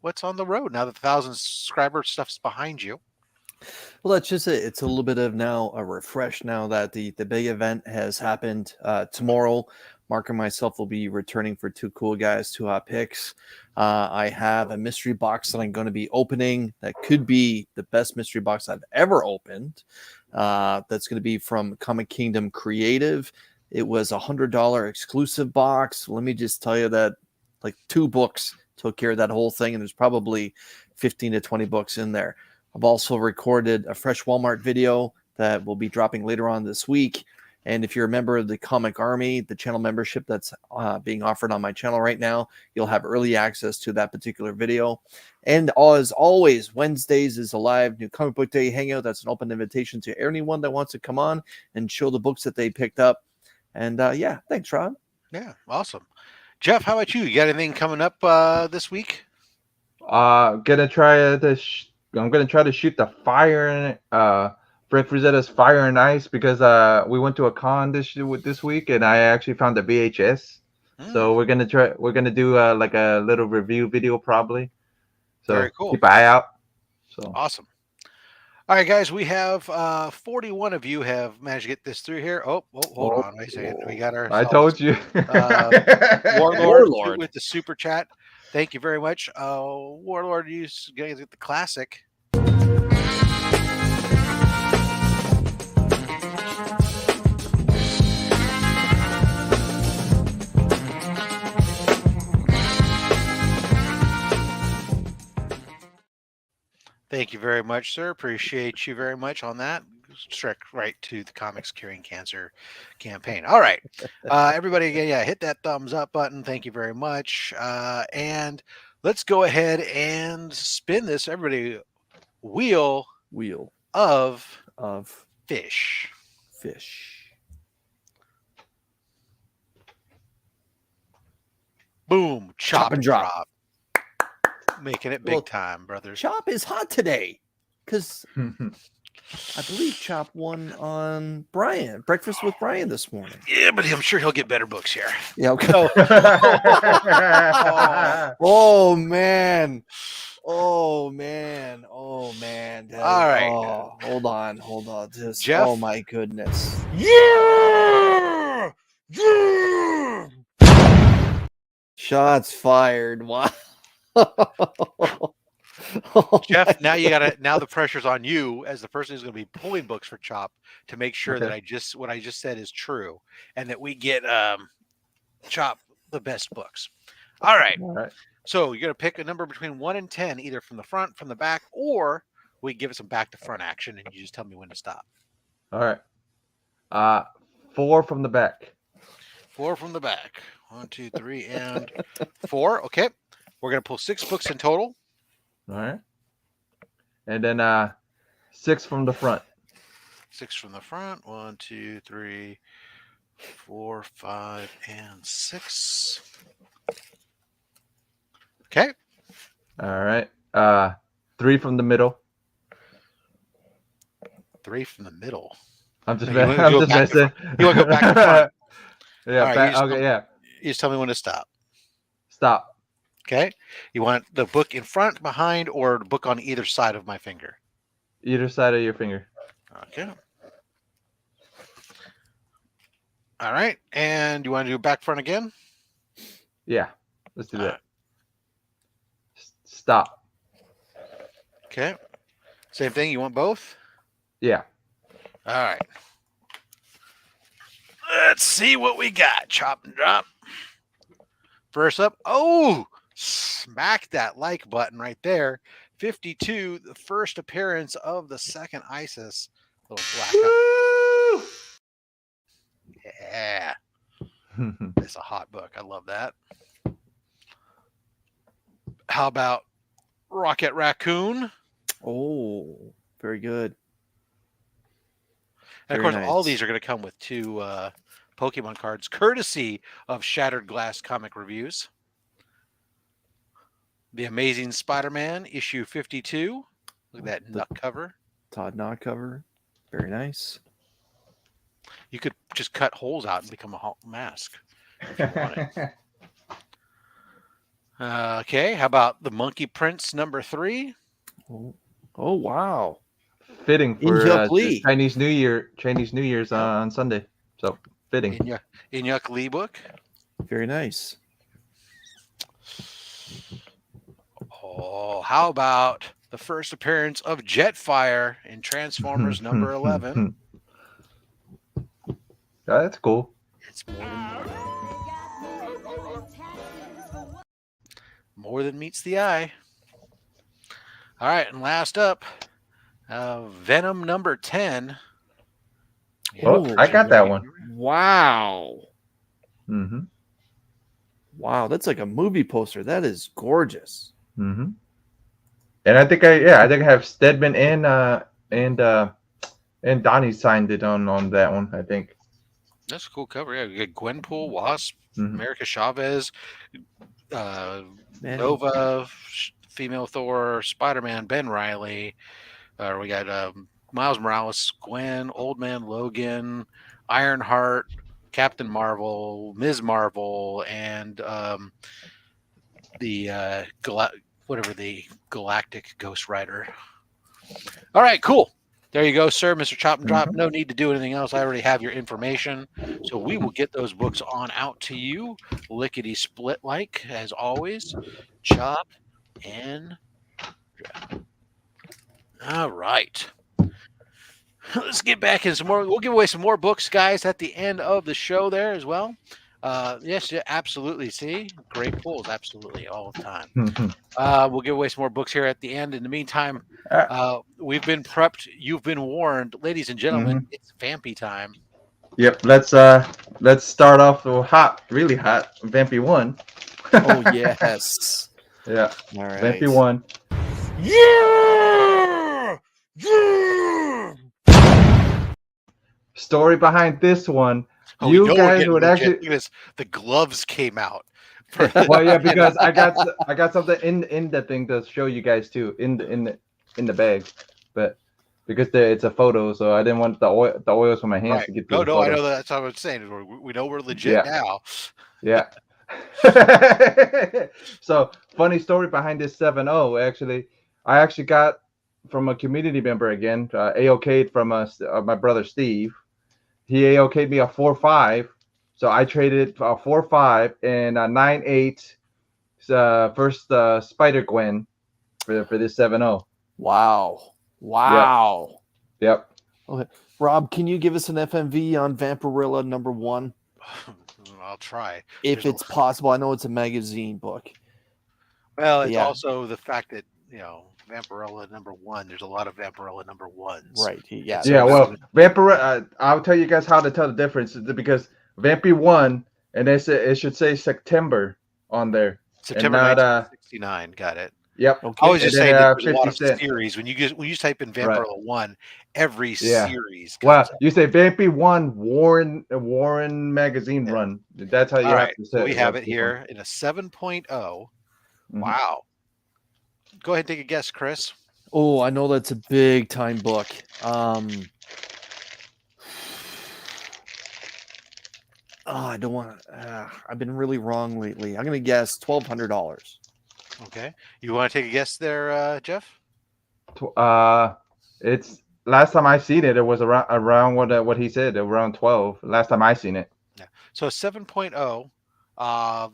What's on the road now that the 1,000 subscriber stuff's behind you? Well, that's just it. It's a little bit of now a refresh now that the big event has happened. Tomorrow, Mark and myself will be returning for two cool guys, two hot picks. I have a mystery box that I'm going to be opening that could be the best mystery box I've ever opened. That's going to be from Comic Kingdom Creative. It was $100 exclusive box. Let me just tell you that like 2 books took care of that whole thing, and there's probably 15 to 20 books in there. I've also recorded a fresh Walmart video that will be dropping later on this week. And if you're a member of the Comic Army, the channel membership that's being offered on my channel right now, you'll have early access to that particular video. And as always, Wednesdays is a live New Comic Book Day hangout. That's an open invitation to anyone that wants to come on and show the books that they picked up. And yeah, thanks, Rob. Yeah, awesome. Jeff, how about you? You got anything coming up this week? I'm gonna try to shoot the fire in it. Fred Frazetta's Fire and Ice, because we went to a con this week and I actually found the VHS. So we're gonna do like a little review video probably. So very cool. Keep an eye out. So awesome. All right, guys, we have 41 of you have managed to get this through here. Oh, hold on. Wait a second. We got our. I told you. Warlord with the super chat. Thank you very much. Warlord, you guys get the classic. Thank you very much, sir. Appreciate you very much on that. Straight right to the Comics Curing Cancer campaign. All right. Everybody, yeah, hit that thumbs up button. Thank you very much. And let's go ahead and spin this. Everybody, wheel of fish. Boom. Chop and drop. Making it big time, brothers. Chop is hot today because I believe Chop won on Breakfast with Brian this morning. Yeah, but I'm sure he'll get better books here. Yeah. Okay. Oh man. All right. Oh, hold on. Just Jeff? Oh my goodness. Yeah. Shots fired. Wow. Jeff, now the pressure's on you as the person who's going to be pulling books for Chop to make sure that what I just said is true and that we get Chop the best books. All right. So you're going to pick a number between 1 and 10, either from the front, from the back, or we give it some back to front action and you just tell me when to stop. All right. 4 from the back. 4 from the back. 1, 2, 3, and 4. Okay. We're going to pull 6 books in total. All right. And then 6 from the front. 6 from the front. 1, 2, 3, 4, 5, and 6. Okay. All right. 3 from the middle. 3 from the middle. I'm just, No, you wanna I'm go just back to messing. You want to go back to front? Yeah, All right, back, okay, yeah. You just tell me when to stop. Stop. Okay. You want the book in front, behind, or the book on either side of my finger? Either side of your finger. Okay. All right. And you want to do back front again? Yeah, let's do All that. right. Stop. Okay. Same thing. You want both? Yeah. All right. Let's see what we got. Chop and drop. First up. Oh, smack that like button right there. 52, the first appearance of the second ISIS. Little black. Yeah. It's a hot book. I love that. How about Rocket Raccoon? Oh, very good. And of Very course, all nice. these are going to come with 2 Pokemon cards, courtesy of Shattered Glass Comic Reviews. The Amazing Spider-Man, issue 52. Look at that nut cover. Todd Knott cover. Very nice. You could just cut holes out and become a mask if you wanted. Okay, how about the Monkey Prince number 3? Oh wow. Fitting In for Hyuk Lee. Chinese New Year's on Sunday. So fitting. In Hyuk Lee book. Very nice. Oh, how about the first appearance of Jetfire in Transformers number 11? Yeah, that's cool. It's more than meets the eye. All right, and last up, Venom number 10. Oh, I got that one. Wow. Mm-hmm. Wow, that's like a movie poster. That is gorgeous. Mm-hmm. And I think I have Stedman and Donnie signed it on that one, I think. That's a cool cover. Yeah, we got Gwenpool, Wasp, Mhm. America Chavez, Nova, female Thor, Spider-Man, Ben Riley. We got Miles Morales, Gwen, Old Man Logan, Ironheart, Captain Marvel, Ms. Marvel, and the Galactic Ghost Rider. All right, cool. There you go, sir, Mr. Chop and Drop. No need to do anything else. I already have your information. So we will get those books on out to you. Lickety split like, as always. Chop and Drop. All right. Let's get back in some more. We'll give away some more books, guys, at the end of the show there as well. Yes, yeah, absolutely. See, great pulls, absolutely, all the time. We'll give away some more books here at the end. In the meantime, we've been prepped. You've been warned, ladies and gentlemen. It's Vampy time. Yep. Let's start off hot, really hot. Vampy 1. Oh yes. Yeah. All right. Vampy 1. Yeah. Story behind this one. Oh, You guys would actually. Look at this. The gloves came out. Well, yeah, because I got something in the thing to show you guys too in the bag, but because it's a photo, so I didn't want the oils from my hands to get. No, photo. I know that's what I was saying. We know we're legit now. Yeah. So funny story behind this 7.0. Actually, I actually got from a community member again. AOK'd from my brother Steve. He AOK'd me a 4.5. So I traded a 4.5 and a 9.8 first Spider Gwen for this 7.0. Wow. Wow. Yep. Okay. Rob, can you give us an FMV on Vampirilla number 1? I'll try. If it's possible. I know it's a magazine book. Well, it's also the fact that, Vampirilla number 1, there's a lot of Vampirilla number 1s. Right. Yeah. Yeah, well, Vampirilla, I'll tell you guys how to tell the difference because Vampy 1, and it should say September on there. September 1969. Got it. Yep. Okay. I was just saying that there's a lot of 50 series. When you type in Vampirilla 1, every series. Well, you say Vampy 1 Warren magazine run. That's how you have to say it. We have it here in a 7.0. Wow. Go ahead and take a guess, Chris. Oh, I know that's a big time book. I don't want to. I've been really wrong lately. I'm gonna guess $1,200. Okay. You want to take a guess there, Jeff? It's last time I seen it, it was around what he said, around 12. Last time I seen it. Yeah. So 7.0,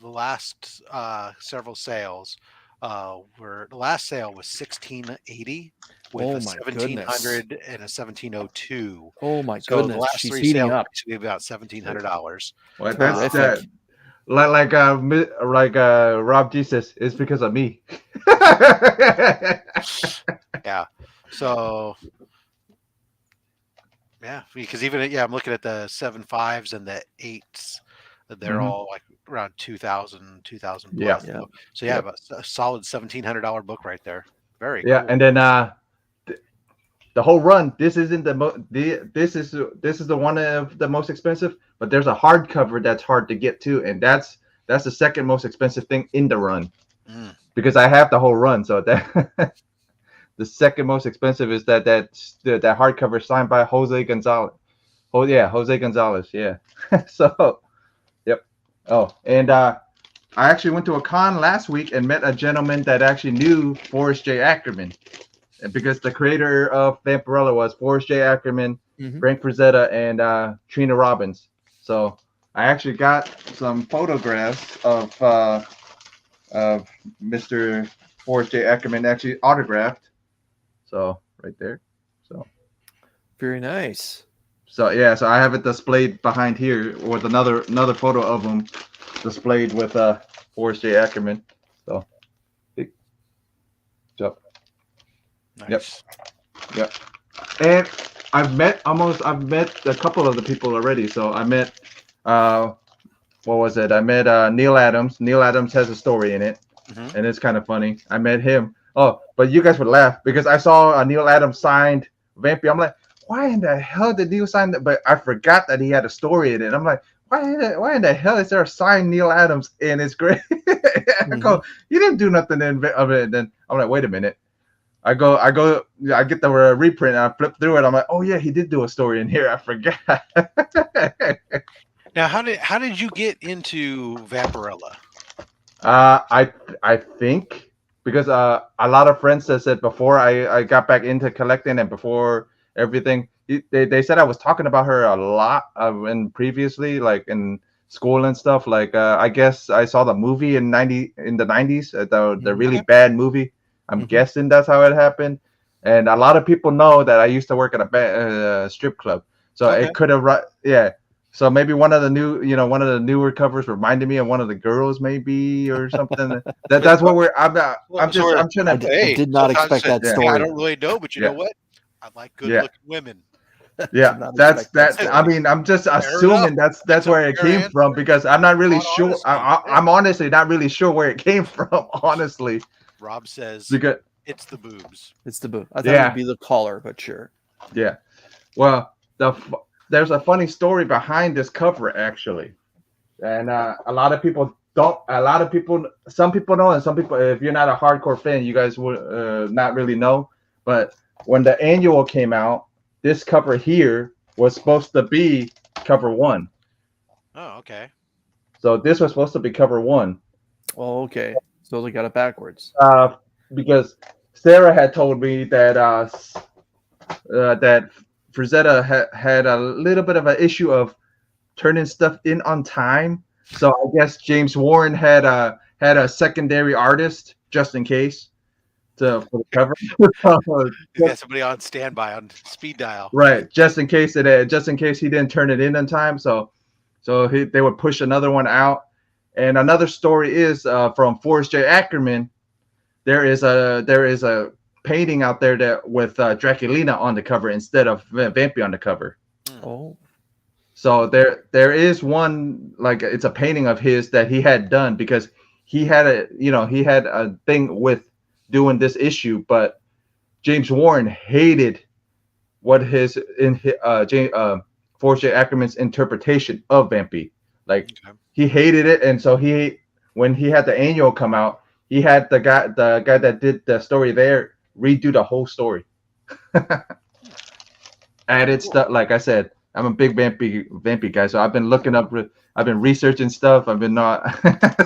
the last several sales were the last sale was 1680 with Oh a my 1700 goodness. and a 1702. Oh my So the goodness, last she's three heating sales up. actually about $1,700. Well, that's Terrific. that. Like Rob G says, it's because of me. Yeah. So yeah, because even I'm looking at the 7.5s and the 8s. They're all like around 2,000 plus. Yeah. So yeah, about a solid $1,700 book right there. Very Yeah, cool. and then the whole run. This isn't this is the one of the most expensive, but there's a hardcover that's hard to get to, and that's the second most expensive thing in the run because I have the whole run. So that the second most expensive is that hardcover signed by Jose Gonzalez. Oh yeah, Jose Gonzalez. Yeah. So, yep. Oh, and I actually went to a con last week and met a gentleman that actually knew Forrest J. Ackerman. Because the creator of Vampirella was Forrest J. Ackerman, Frank Frazetta, and Trina Robbins. So I actually got some photographs of Mr. Forrest J. Ackerman actually autographed. So right there. So very nice. So yeah, so I have it displayed behind here with another photo of him displayed with Forrest J. Ackerman. So big job. Nice. Yep. And I've met a couple of the people already. So I met what was it? I met Neil Adams. Neil Adams has a story in it, and it's kind of funny. I met him. Oh, but you guys would laugh because I saw Neil Adams signed Vampy. I'm like, why in the hell did Neil sign that? But I forgot that he had a story in it. I'm like, why in the hell is there a signed Neil Adams? And it's great. I go, you didn't do nothing of it. And then I'm like, wait a minute. I get the reprint. And I flip through it. I'm like, oh yeah, he did do a story in here. I forgot. Now, how did you get into Vampirella? I think because a lot of friends said before I got back into collecting and before everything, they said I was talking about her a lot when previously, like in school and stuff. Like I guess I saw the movie in the 90s, the really bad movie. I'm guessing that's how it happened. And a lot of people know that I used to work at a strip club, so it could have So maybe one of the newer covers reminded me of one of the girls, maybe, or something. That's what I'm trying to. I did not expect that story. I don't really know, but you know what? I like good-looking women. Yeah, that's. I mean, I'm just assuming that's where it came from because I'm not really sure. I'm honestly not really sure where it came from. Honestly, Rob says because it's the boobs. It's the boob. I thought it would be the collar, but sure. Yeah. Well, there's a funny story behind this cover actually, and a lot of people don't. Some people know, and some people, if you're not a hardcore fan, you guys would not really know. But when the annual came out, this cover here was supposed to be cover 1. Oh, okay. So this was supposed to be cover 1. Oh, okay. So they got it backwards. Because Sarah had told me that that Frazetta had a little bit of an issue of turning stuff in on time. So I guess James Warren had a secondary artist just in case for the cover. You got somebody on standby on speed dial. Right, just in case he didn't turn it in on time. So they would push another one out. And another story is from Forrest J. Ackerman. There is a painting out there that with Draculina on the cover instead of Vampy on the cover. Oh. So there is one, like it's a painting of his that he had done because he had a thing with doing this issue, but James Warren hated what Forrest J. Ackerman's interpretation of Vampy. Like he hated it, and so when he had the annual come out, he had the guy that did the story there redo the whole story. Added stuff, like I said, I'm a big vampy guy, so I've been looking up, I've been researching stuff. I've been not,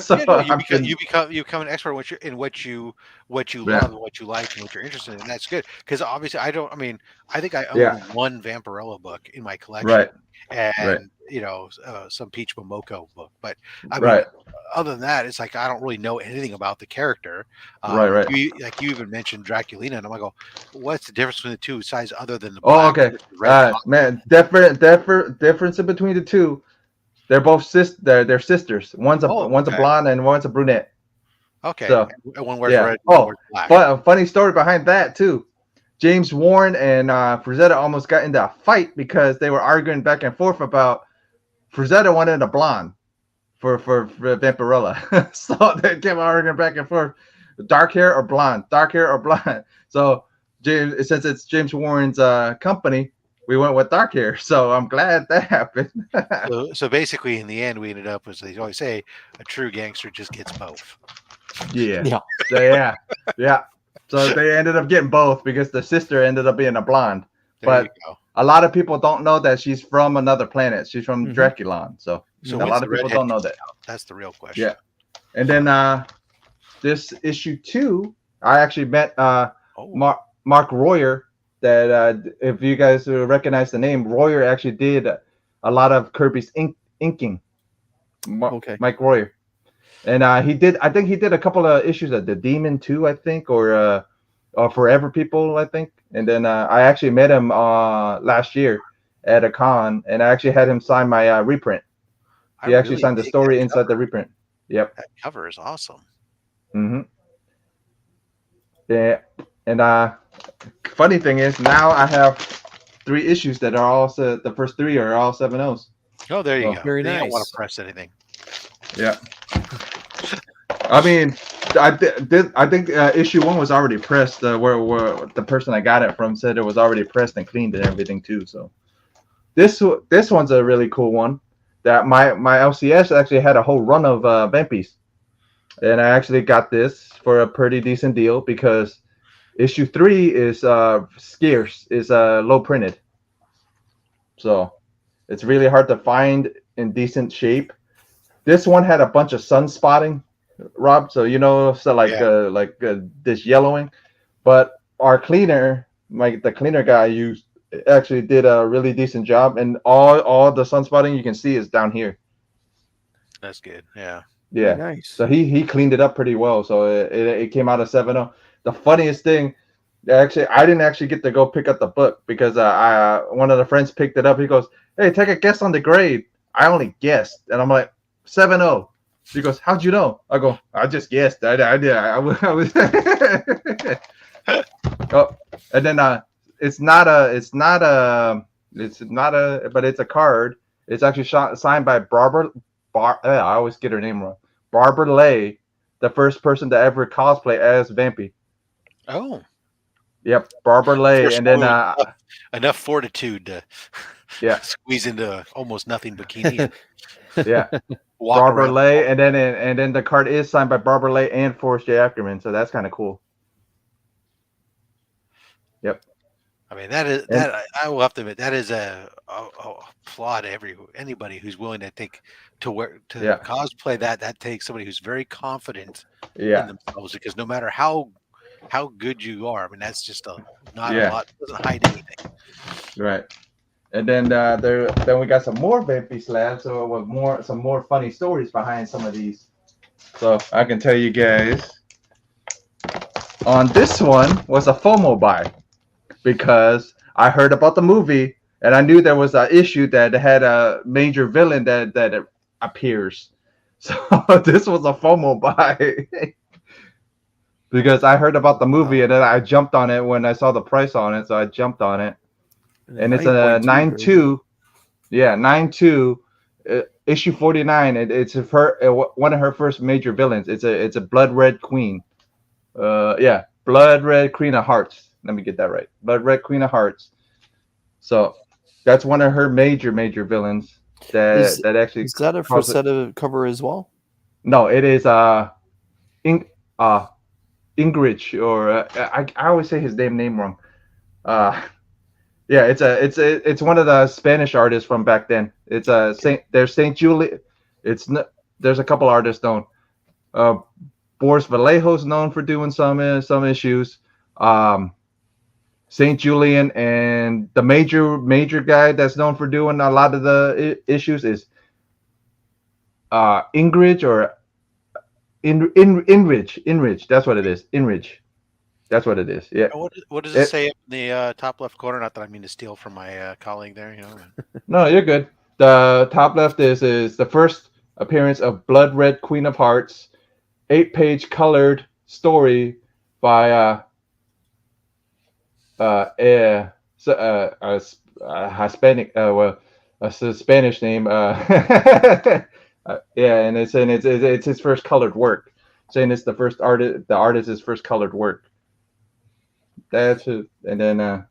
so Yeah, no, I've you become an expert in what you Yeah. love and what you like and what you're interested in. And that's good because obviously I mean I think I own Yeah. one Vampirella book in my collection, right, and some Peach Momoko book, but I mean right, other than that, it's like I don't really know anything about the character. right. You even mentioned Draculina, and I'm like, what's the difference between the two sides other than the Oh, black okay. and the red? Man, difference in between the two. They're both they're sisters. One's a Okay. blonde and one's a brunette. Okay, So and one wears yeah. red, one Oh, wears black. but a funny story behind that too. James Warren and Frazetta almost got into a fight because they were arguing back and forth about Frazetta wanted a blonde for Vampirella. So they kept arguing back and forth, dark hair or blonde, dark hair or blonde. So since it's James Warren's company, we went with dark hair. So I'm glad that happened. So basically, in the end, we ended up, as they always say, a true gangster just gets both. Yeah. Yeah. So, yeah. So they ended up getting both because the sister ended up being a blonde. There you But go. a lot of people don't know that she's from another planet. She's from Mhm. Draculon. So a when's lot the of people redhead don't know coming that. out? That's the real question. Yeah. And then this issue 2, I actually met Mark Royer. That if you guys recognize the name, Royer actually did a lot of Kirby's inking. Okay. Mike Royer. And I think he did a couple of issues of the Demon 2, I think, or Forever People, I think. And then I actually met him last year at a con, and I actually had him sign my reprint. He actually really signed the dig story that inside cover. the reprint. Yep. That cover is awesome. Mm-hmm. Yeah. And funny thing is, now I have 3 issues that are all the first 3 are all 7.0s. Oh, there you Oh, go. very Then you don't want nice. to press anything. Yeah. I mean, I think issue 1 was already pressed. Where the person I got it from said it was already pressed and cleaned and everything too. So this one's a really cool one. That my LCS actually had a whole run of Vampies, and I actually got this for a pretty decent deal because issue 3 is scarce, is low printed, so it's really hard to find in decent shape. This one had a bunch of sun spotting, Rob. So this yellowing, but our cleaner, the cleaner guy used, actually did a really decent job, and all the sun spotting you can see is down here. That's good. Yeah. Yeah. Very nice. So he cleaned it up pretty well. So it came out of 7.0. The funniest thing, actually, I didn't actually get to go pick up the book because one of the friends picked it up. He goes, "Hey, take a guess on the grade." I only guessed, and I'm like 7.0. She goes, "How'd you know?" I go, "I just guessed. I did. I was." Oh, and then it's not a, but it's a card. It's actually signed by I always get her name wrong. Barbara Lay, the first person to ever cosplay as Vampy. Oh. Yep, Barbara Lay, First and then enough fortitude to squeeze into almost nothing bikini. Yeah, Walk Barbara around. Lay, and then the card is signed by Barbara Lay and Forrest J. Ackerman, so that's kind of cool. Yep. I mean, I will have to admit that is a applaud anybody who's willing to cosplay that takes somebody who's very confident in themselves, because no matter how good you are, I mean, that's just not a lot, doesn't hide anything. Right. And then then we got some more Vampy slabs, so with some more funny stories behind some of these. So I can tell you guys, on this one was a FOMO buy, because I heard about the movie and I knew there was an issue that had a major villain that appears. So this was a FOMO buy. Because I heard about the movie and then I jumped on it when I saw the price on it, so I jumped on it. And it's a 9.2, 9.2, issue 49. It's one of her first major villains. It's a blood red queen. Blood red queen of hearts. Let me get that right. Blood red queen of hearts. So that's one of her major villains. That actually is that a Frazetta cover as well? No, it is Ingrid, or I always say his name wrong. Yeah, it's one of the Spanish artists from back then. It's there's Saint Julie. There's a couple artists known. Boris Vallejo's known for doing some issues. Saint Julian, and the major guy that's known for doing a lot of the issues is Ingrid or Inridge. That's what it is. Inridge. That's what it is. Yeah. What does it say up in the top left corner? Not that I mean to steal from my colleague there. No, you're good. The top left is the first appearance of Blood Red Queen of Hearts, 8-page colored story by a Hispanic, a Spanish name. Yeah, and it's his first colored work. Saying it's the artist's first colored work. That's it. And then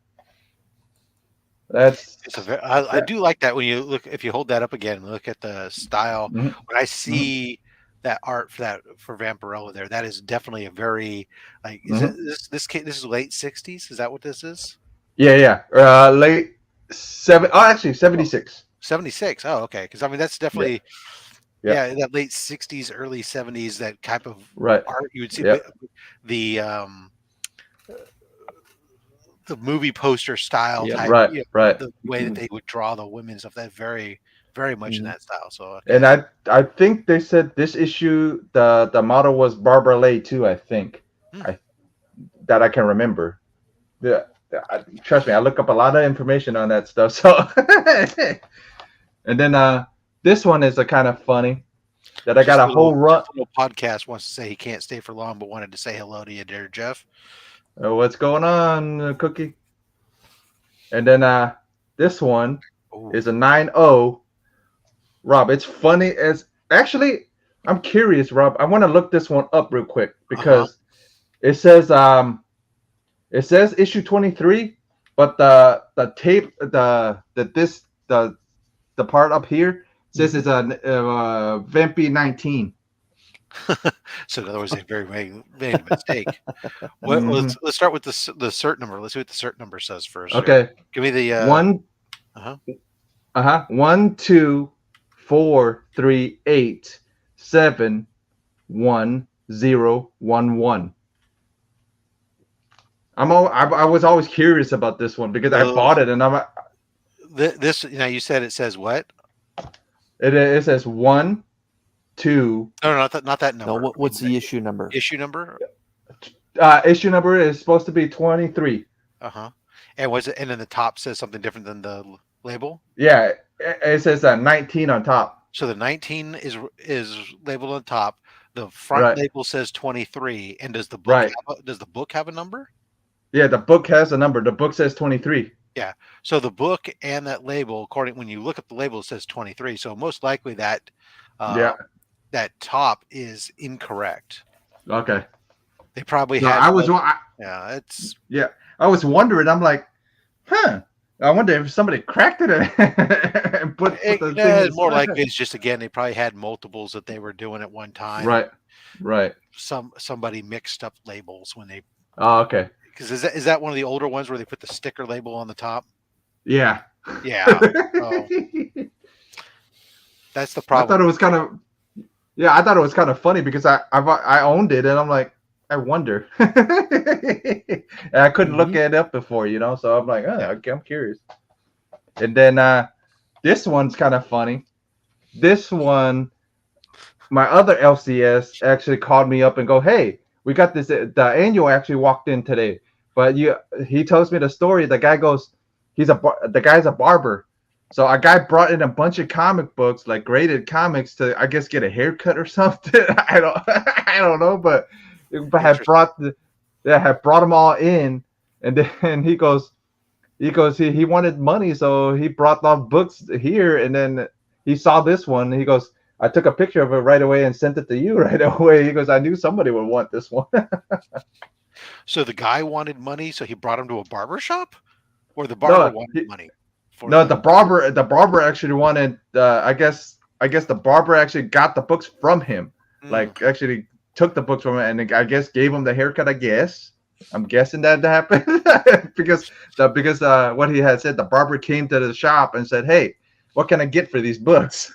that's. I do like that when you look. If you hold that up again, look at the style. Mm-hmm. When I see that art for Vampirella there, that is definitely a very like. Is it this is late '60s? Is that what this is? Yeah. Late 76. 76. Oh, okay. Because I mean that's definitely. Yeah, that late '60s, early '70s, that type of art you would see. The movie poster style type, right. The way that they would draw the women and stuff, that very, very much in that style. So, and I think they said this issue the model was Barbara Lay too. I think that I can remember. Yeah, trust me, I look up a lot of information on that stuff. So, and then this one is a kind of funny that I got a whole run. Podcast wants to say he can't stay for long, but wanted to say hello to you, dear Jeff. What's going on, Cookie? And then this one is a 9-0. Rob, it's funny as actually. I'm curious, Rob. I want to look this one up real quick because it says issue 23, but the tape the part up here says it's a Vampy 19. So in other words, they made a mistake. Let's start with the cert number. Let's see what the cert number says first. Okay. Give me the 1 2 4 3 8 7 1 0 1 1. I was always curious about this one because I bought it and I'm this. Now you said it says what? It says 1 2. No, not that number. No, what's the issue number? Issue number? Issue number is supposed to be 23. And was it? And then the top says something different than the label. Yeah, it says 19 on top. So the 19 is labeled on top. The front label says 23. And does the book have a number? Yeah, the book has a number. The book says 23. Yeah. So the book and that label, when you look at the label, it says 23. So most likely that top is incorrect. Okay. They probably had. I was wondering. I'm like, I wonder if somebody cracked it and put the thing. More likely, it's just they probably had multiples that they were doing at one time. Right. Somebody mixed up labels when they. Oh, okay. Because is that one of the older ones where they put the sticker label on the top? Yeah. Yeah. That's the problem. I thought it was kind of funny because I owned it and I'm like, I wonder. And I couldn't look it up before, so I'm like, okay, I'm curious. And then this one's kind of funny. This one, my other LCS actually called me up and go, hey, we got this. The annual actually walked in today, but he tells me the story. The guy goes, the guy's a barber. So a guy brought in a bunch of comic books, like graded comics, to I guess get a haircut or something. I don't know, but had brought them all in, and then he wanted money, so he brought all books here, and then he saw this one, and he goes, I took a picture of it right away and sent it to you right away. He goes, I knew somebody would want this one. So the guy wanted money, so he brought him to a barber shop, or the barber wanted money. The barber actually wanted. I guess the barber actually got the books from him, like actually took the books from him and I guess gave him the haircut. I guess I'm guessing that happened because what he had said, the barber came to the shop and said, "Hey, what can I get for these books?"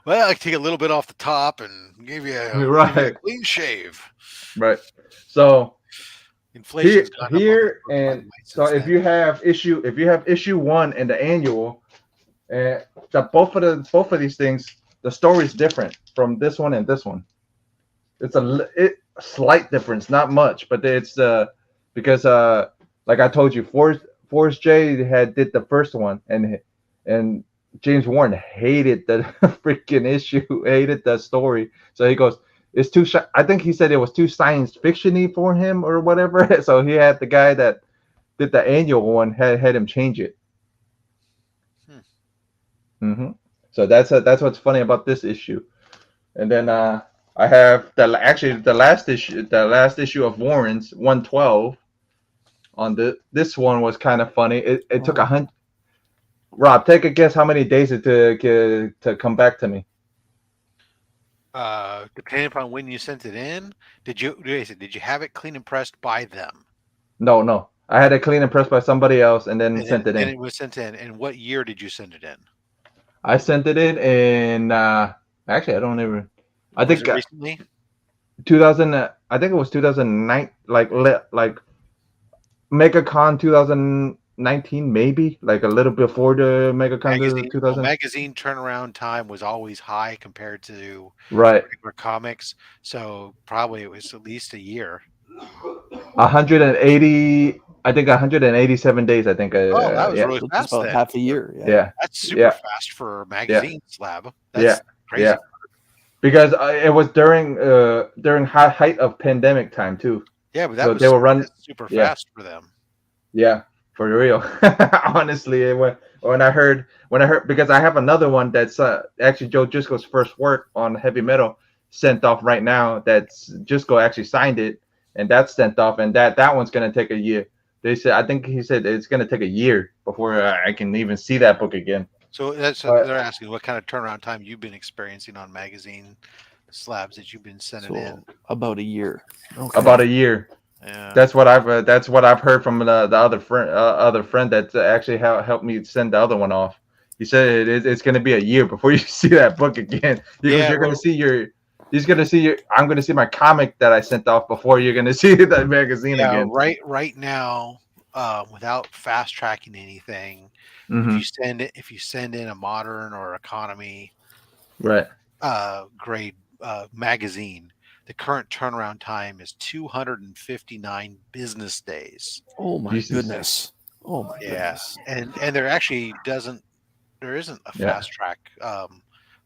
Well, I can take a little bit off the top and give you a clean shave. Right. So inflation's here and so if you have issue 1 and the annual, both of these things, the story is different from this one and this one. It's a slight difference, not much, but it's because like I told you, Forrest J did the first one, and James Warren hated the freaking issue, hated the story. So he goes, it's too I think he said it was too science fiction-y for him or whatever. So he had the guy that did the annual one had him change it. So that's what's funny about this issue. And then I have the last issue of Warren's 112. On this one was kind of funny. It took 100. Rob, take a guess how many days it took to come back to me. Depending upon when you sent it in, did you have it clean and pressed by them? No. I had it clean and pressed by somebody else and then sent it in. And it was sent in. And what year did you send it in? I sent it in actually I don't even. I think recently. 2000. I think it was 2009. Like MegaCon 2019, maybe like a little before the MegaCon 2000. Magazine turnaround time was always high compared to regular comics, so probably it was at least a year. 180. I think 187 days. I think. That was really fast. About half a year. Yeah. That's super fast for a magazine slab. That's crazy. Yeah. Because it was during height of pandemic time too. Yeah, but they were running super fast for them. Yeah, for real. Honestly, when I heard because I have another one that's actually Joe Driscoll's first work on heavy metal sent off right now. That's Driscoll actually signed it, and that's sent off, and that one's gonna take a year. I think he said it's gonna take a year before I can even see that book again. So they're asking what kind of turnaround time you've been experiencing on magazine slabs that you've been sending in. About a year. Okay. About a year. Yeah. That's what I've heard from the other friend that actually helped me send the other one off. He said it's going to be a year before you see that book again. I'm going to see my comic that I sent off before you're going to see that magazine again. Right now, without fast tracking anything, if you send in a modern or economy grade magazine, the current turnaround time is 259 business days. Oh my goodness! Oh my goodness! And there actually there isn't a fast track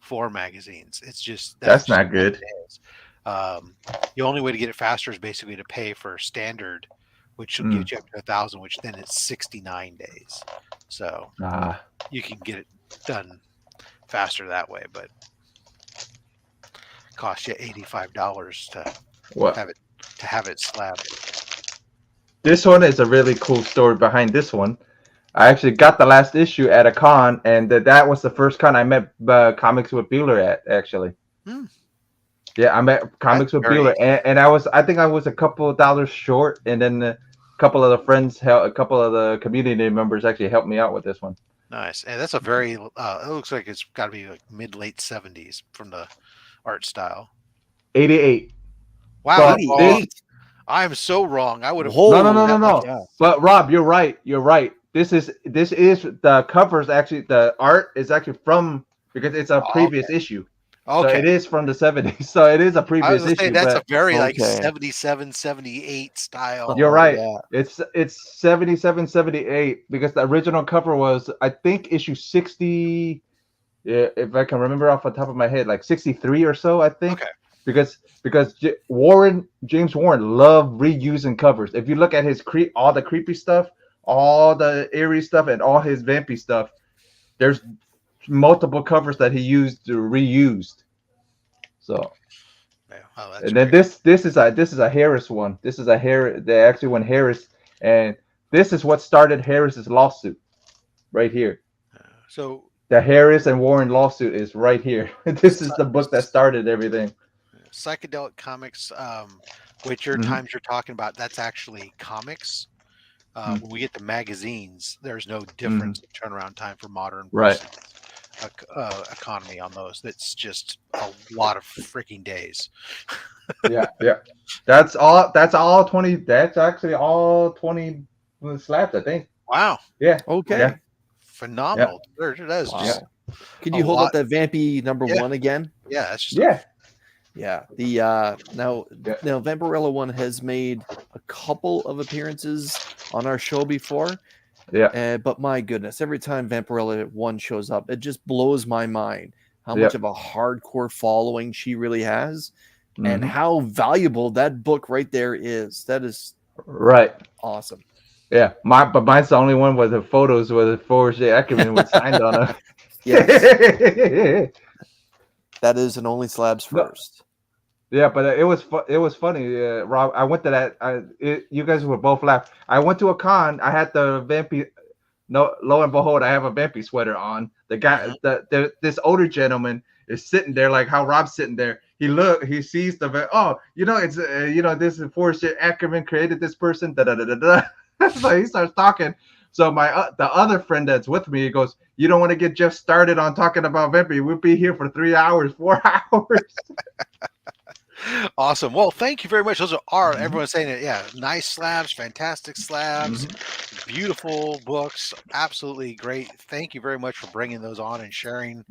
for magazines. It's just that's not good. The only way to get it faster is basically to pay for standard, which will get you up to 1,000, which then it's 69 days. So you can get it done faster that way, but it costs you $85 to have it slabbed. This one is a really cool story behind this one. I actually got the last issue at a con, and that was the first con I met Comics with Bueller at, actually. Yeah, I met Comics with Bueller, and I think I was a couple of dollars short, and then a couple of the friends, a couple of the community members actually helped me out with this one. Nice. And that's a very, it looks like it's got to be like mid-late 70s from the art style. 88. Wow. I'm so wrong. I would have. No. Yeah. But Rob, you're right. This is the covers actually. The art is actually from because it's a previous issue. Okay. So it is from the 70s. So it is a previous issue. That's a very like 77, 78 style. You're right. Yeah. It's 77, 78 because the original cover was I think issue 60. Yeah, if I can remember off the top of my head, like 63 or so, I think. Okay. Because James Warren loved reusing covers. If you look at his all the creepy stuff, all the eerie stuff, and all his vampy stuff, there's multiple covers that he reused. So, and then this is a Harris one. This is a Harris. They actually went Harris, and this is what started Harris's lawsuit, right here. The Harris and Warren lawsuit is right here. This is the book that started everything. psychedelic comics, which your Mhm. times you're talking about, that's actually comics. Mm. When we get the magazines, there's no Mhm. difference in turnaround time for modern Right. versus economy on those. That's just a lot of freaking days. Yeah. Yeah. That's all. That's all 20. That's actually all 20 slabs, I think. Wow, Yeah. Okay. Yeah. phenomenal. There, that is Wow. just Could a you hold lot. up that Vampy number Yeah. 1 again? Yeah, that's just Yeah. Yeah. The now Vampirella 1 has made a couple of appearances on our show before. Yeah. But my goodness, every time Vampirella 1 shows up, it just blows my mind how Yeah. much of a hardcore following she really has and Mhm. how valuable that book right there is. That is Right. awesome. Yeah. But mine's the only one with the photos where the Forrest J. Ackerman was signed on it. Yes. That is an Only Slabs No. first. Yeah, but it was funny, Rob. I went to that. You guys would both laugh. I went to a con. I had the Vampy. No, lo and behold, I have a Vampy sweater on. The guy, this older gentleman is sitting there like how Rob's sitting there. He sees it's this is Forrest J. Ackerman created this person. Da da da da da. So he starts talking. So the other friend that's with me, he goes, "You don't want to get Jeff started on talking about Vampy. We'll be here for 3 hours, 4 hours." awesome. Well, thank you very much. Those are everyone's saying it. Yeah, nice slabs, fantastic slabs, beautiful books, absolutely great. Thank you very much for bringing those on and sharing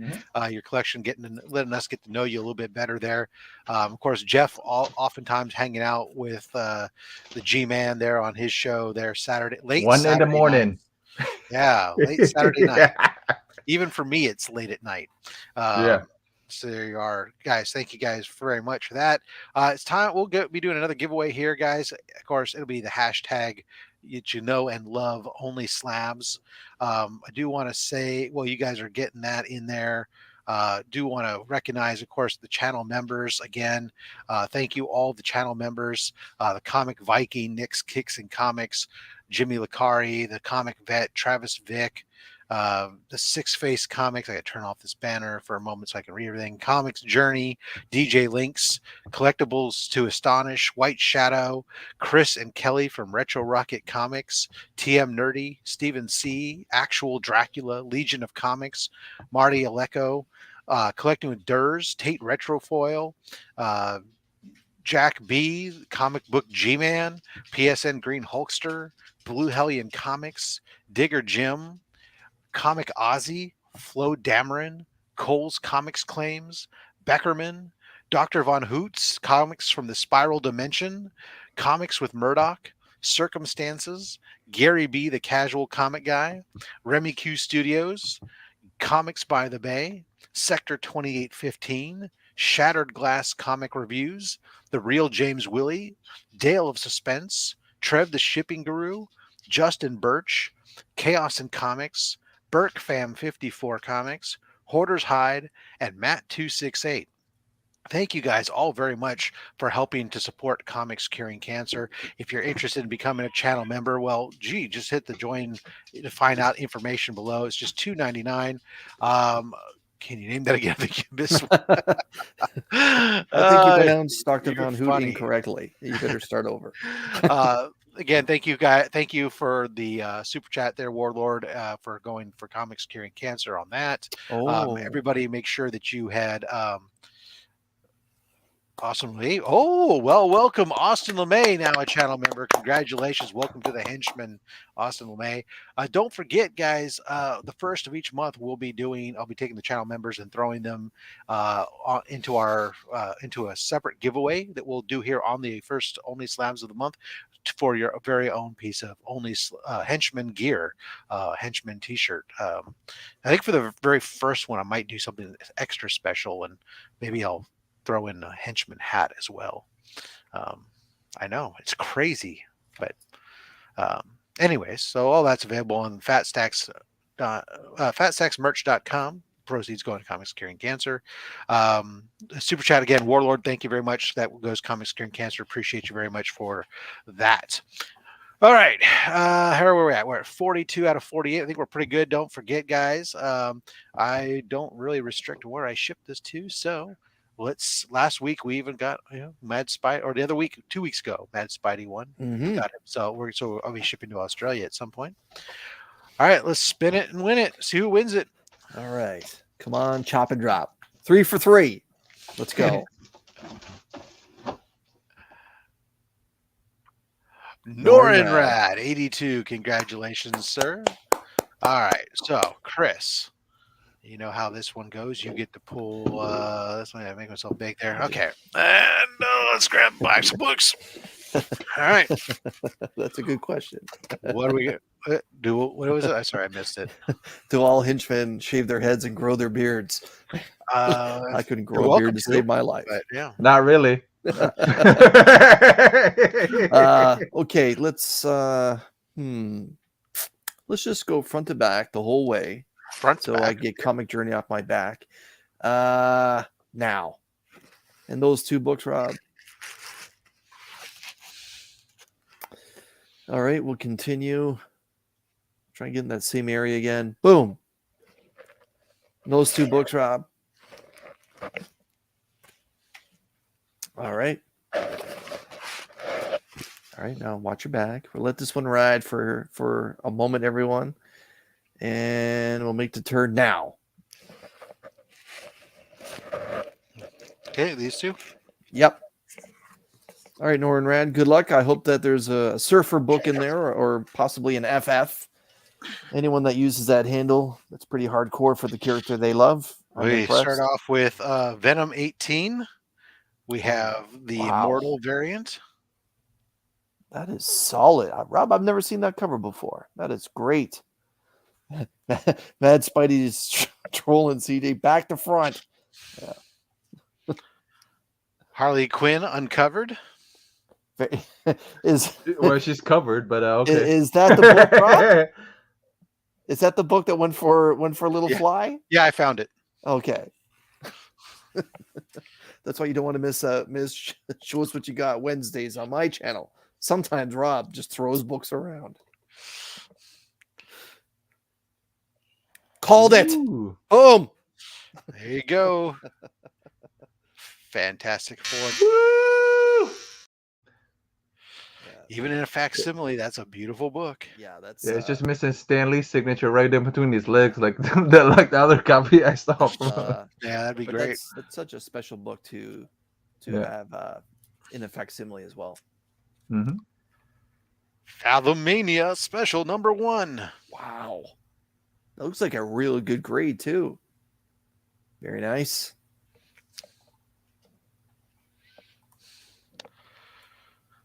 your collection, letting us get to know you a little bit better there. Of course, Jeff oftentimes hanging out with the G-Man there on his show there late 1 in the Saturday morning. night. Yeah, late Saturday night. Yeah. Even for me, it's late at night. Yeah. So there you are, guys. Thank you guys very much for that. It's time. We'll be doing another giveaway here, guys. Of course, it'll be the hashtag that you know and love OnlySlabs. I do want to say, well, you guys are getting that in there. Do want to recognize, of course, the channel members again. Thank you, all the channel members. The Comic Viking, Nick's Kicks and Comics, Jimmy Licari, the Comic Vet, Travis Vick. The Six Face Comics. I got to turn off this banner for a moment so I can read everything. Comics Journey, DJ Links, Collectibles to Astonish, White Shadow, Chris and Kelly from Retro Rocket Comics, TM Nerdy, Stephen C, Actual Dracula, Legion of Comics, Marty Aleko, Collecting with Durs, Tate Retrofoil, Jack B, Comic Book G-Man, PSN Green Hulkster, Blue Hellion Comics, Digger Jim, Comic Ozzy, Flo Dameron, Cole's Comics Claims, Beckerman, Dr. Von Hoots, Comics from the Spiral Dimension, Comics with Murdoch, Circumstances, Gary B. the Casual Comic Guy, Remy Q Studios, Comics by the Bay, Sector 2815, Shattered Glass Comic Reviews, The Real James Willie, Dale of Suspense, Trev the Shipping Guru, Justin Birch, Chaos in Comics, Burke Fam 54 Comics, Hoarder's Hide, and Matt268. Thank you guys all very much for helping to support Comics Curing Cancer. If you're interested in becoming a channel member, well, just hit the join to find out information below. It's just $2.99. Can you name that again? I think you missed one. I think you pronounced Dr. Von Hoot incorrectly. You better start over. Again, thank you guys. Thank you for the super chat there, Warlord, for going for Comics Curing Cancer on that. Everybody make sure that you had Austin LeMay. Oh, well, welcome, Austin LeMay, now a channel member. Congratulations. Welcome to the Henchman, Austin LeMay. Don't forget, guys, the first of each month I'll be taking the channel members and throwing them into a separate giveaway that we'll do here on the first Only Slabs of the month for your very own piece of Only Henchman gear, Henchman t-shirt. I think for the very first one, I might do something extra special, and maybe I'll throw in a henchman hat as well. I know it's crazy, but anyways, so all that's available on fatstacksmerch.com. Proceeds going to Comics Curing Cancer. Super chat again, Warlord. Thank you very much. That goes Comics Curing Cancer. Appreciate you very much for that. All right, how are we at? We're at 42 out of 48. I think we're pretty good. Don't forget, guys, I don't really restrict where I ship this to, so last week we even got Mad Spidey, or the other week, 2 weeks ago, Mad Spidey won. Mm-hmm. Got him. So I'll be shipping to Australia at some point. All right, let's spin it and win it. See who wins it. All right. Come on, chop and drop. 3 for 3. Let's go. Norenrad 82. Congratulations, sir. All right. So, Chris, you know how this one goes. You get to pull this one. I make myself big there. Okay. And let's grab a box of books. All right. That's a good question. What do we get? What was it? I'm sorry, I missed it. Do all henchmen shave their heads and grow their beards? I couldn't grow a beard to save my life. But yeah. Not really. Okay, let's just go front to back the whole way. I get Comic Journey off my back. Now. And those 2 books, Rob. All right, we'll continue. Try and get in that same area again. Boom. And those 2 books, Rob. All right. All right, now watch your back. We'll let this one ride for a moment, everyone. And we'll make the turn now. Okay, these 2? Yep. All right, Norenrad, good luck. I hope that there's a surfer book in there or possibly an FF. Anyone that uses that handle, that's pretty hardcore for the character they love. We start off with Venom 18. We have the Immortal variant. That is solid. Rob, I've never seen that cover before. That is great. Mad Spidey's trolling CJ back to front. Yeah. Harley Quinn Uncovered. Well, she's covered, but okay. Is that the book, Rob? Is that the book that went for Little Fly? Yeah, I found it. Okay. That's why you don't want to miss Show Us What You Got Wednesdays on my channel. Sometimes Rob just throws books around. Called it. Ooh. Boom. There you go. Fantastic Four. Woo! Even in a facsimile, that's a beautiful book. Yeah, that's it's just missing Stanley's signature right in between his legs, like the other copy I saw. Yeah, that'd be great. That's such a special book to have in a facsimile as well. Mm-hmm. Fathomania Special number 1. Wow, that looks like a really good grade too. Very nice.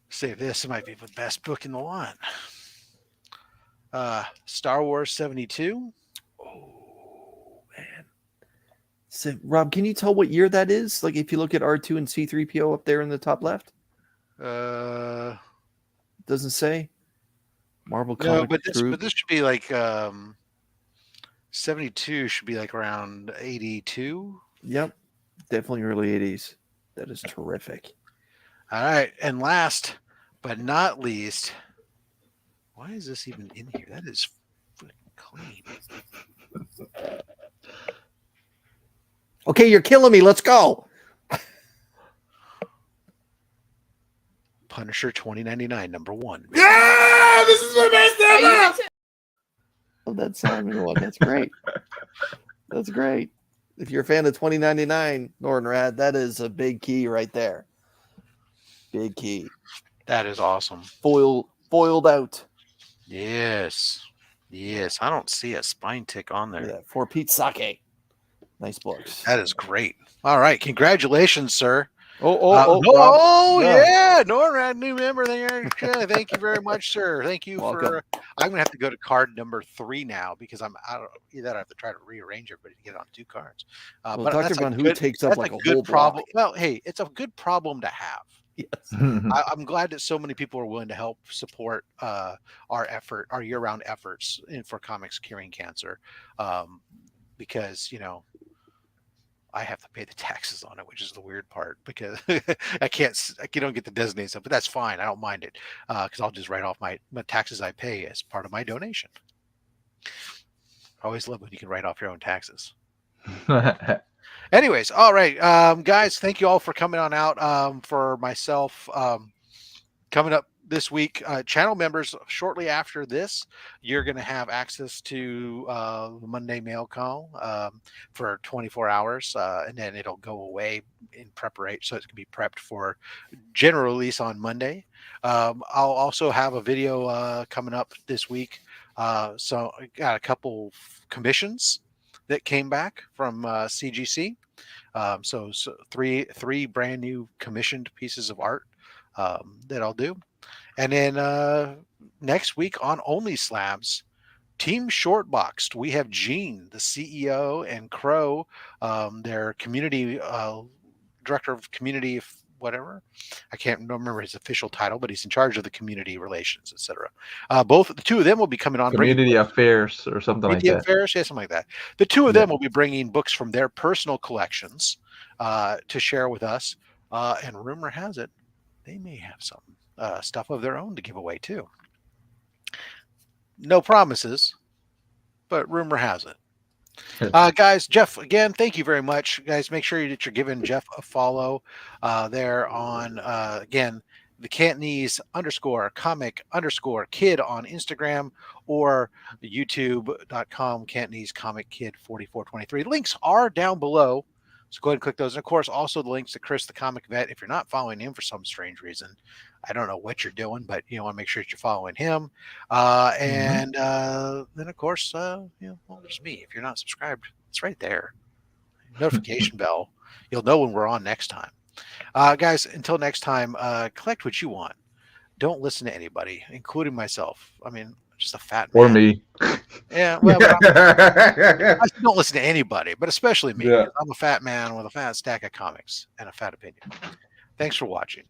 Say this might be the best book in the lot. Star Wars 72. Oh man. So Rob, can you tell what year that is? Like if you look at R2 and C3PO up there in the top left? Doesn't say. Marvel Comics. No, but this should be like 72 should be like around 82. Yep. Definitely early 80s. That is terrific. All right, and last but not least, why is this even in here? That is clean. Okay, you're killing me. Let's go. Punisher 2099 number 1. Yeah, this is my best ever. Oh, that Simon one. That's great. That's great. If you're a fan of 2099, Norenrad, that is a big key right there. Big key. That is awesome. Foiled out. Yes. Yes. I don't see a spine tick on there. Yeah, for Pete Sake. Nice books. That is great. All right. Congratulations, sir. Yeah. Norenrad, new member there. Yeah, thank you very much, sir. Thank you for. I'm gonna have to go to card number 3 now because I have to try to rearrange everybody to get on 2 cards. But Dr. Von Who takes up like a whole problem. block. Well, hey, it's a good problem to have. Yes. I'm glad that so many people are willing to help support our year-round efforts for comics curing cancer, because I have to pay the taxes on it, which is the weird part because you don't get the designated stuff, but that's fine. I don't mind it because I'll just write off my taxes I pay as part of my donation. I always love when you can write off your own taxes. Anyways, all right, guys, thank you all for coming on out. For myself, coming up this week, channel members, shortly after this, you're going to have access to the Monday mail call for 24 hours, and then it'll go away in preparation, so it's going to be prepped for general release on Monday. I'll also have a video coming up this week. So I got a couple commissions that came back from CGC. So three brand new commissioned pieces of art that I'll do. And then next week on OnlySlabs, Team Shortboxed, we have Gene, the CEO, and Crow, their community director of community, whatever. I can't remember his official title, but he's in charge of the community relations, etc. The two of them will be coming on Community affairs or something like that. Affairs, yeah, something like that. The two of them will be bringing books from their personal collections to share with us. And rumor has it, they may have some stuff of their own to give away too. No promises, but rumor has it. Guys, Jeff, again, thank you very much. Guys, make sure that you're giving Jeff a follow there on, again, the Cantonese _comic _kid on Instagram, or youtube.com Cantonese Comic Kid 4423. Links are down below, so go ahead and click those. And of course, also the links to Chris the Comic Vet. If you're not following him for some strange reason, I don't know what you're doing, but you want to make sure that you're following him. And then of course, well, there's me. If you're not subscribed, it's right there. Notification bell. You'll know when we're on next time. Guys, until next time, collect what you want. Don't listen to anybody, including myself. I mean, just a fat man. Or me. Yeah, well, I don't listen to anybody, but especially me. Yeah. I'm a fat man with a fat stack of comics and a fat opinion. Thanks for watching.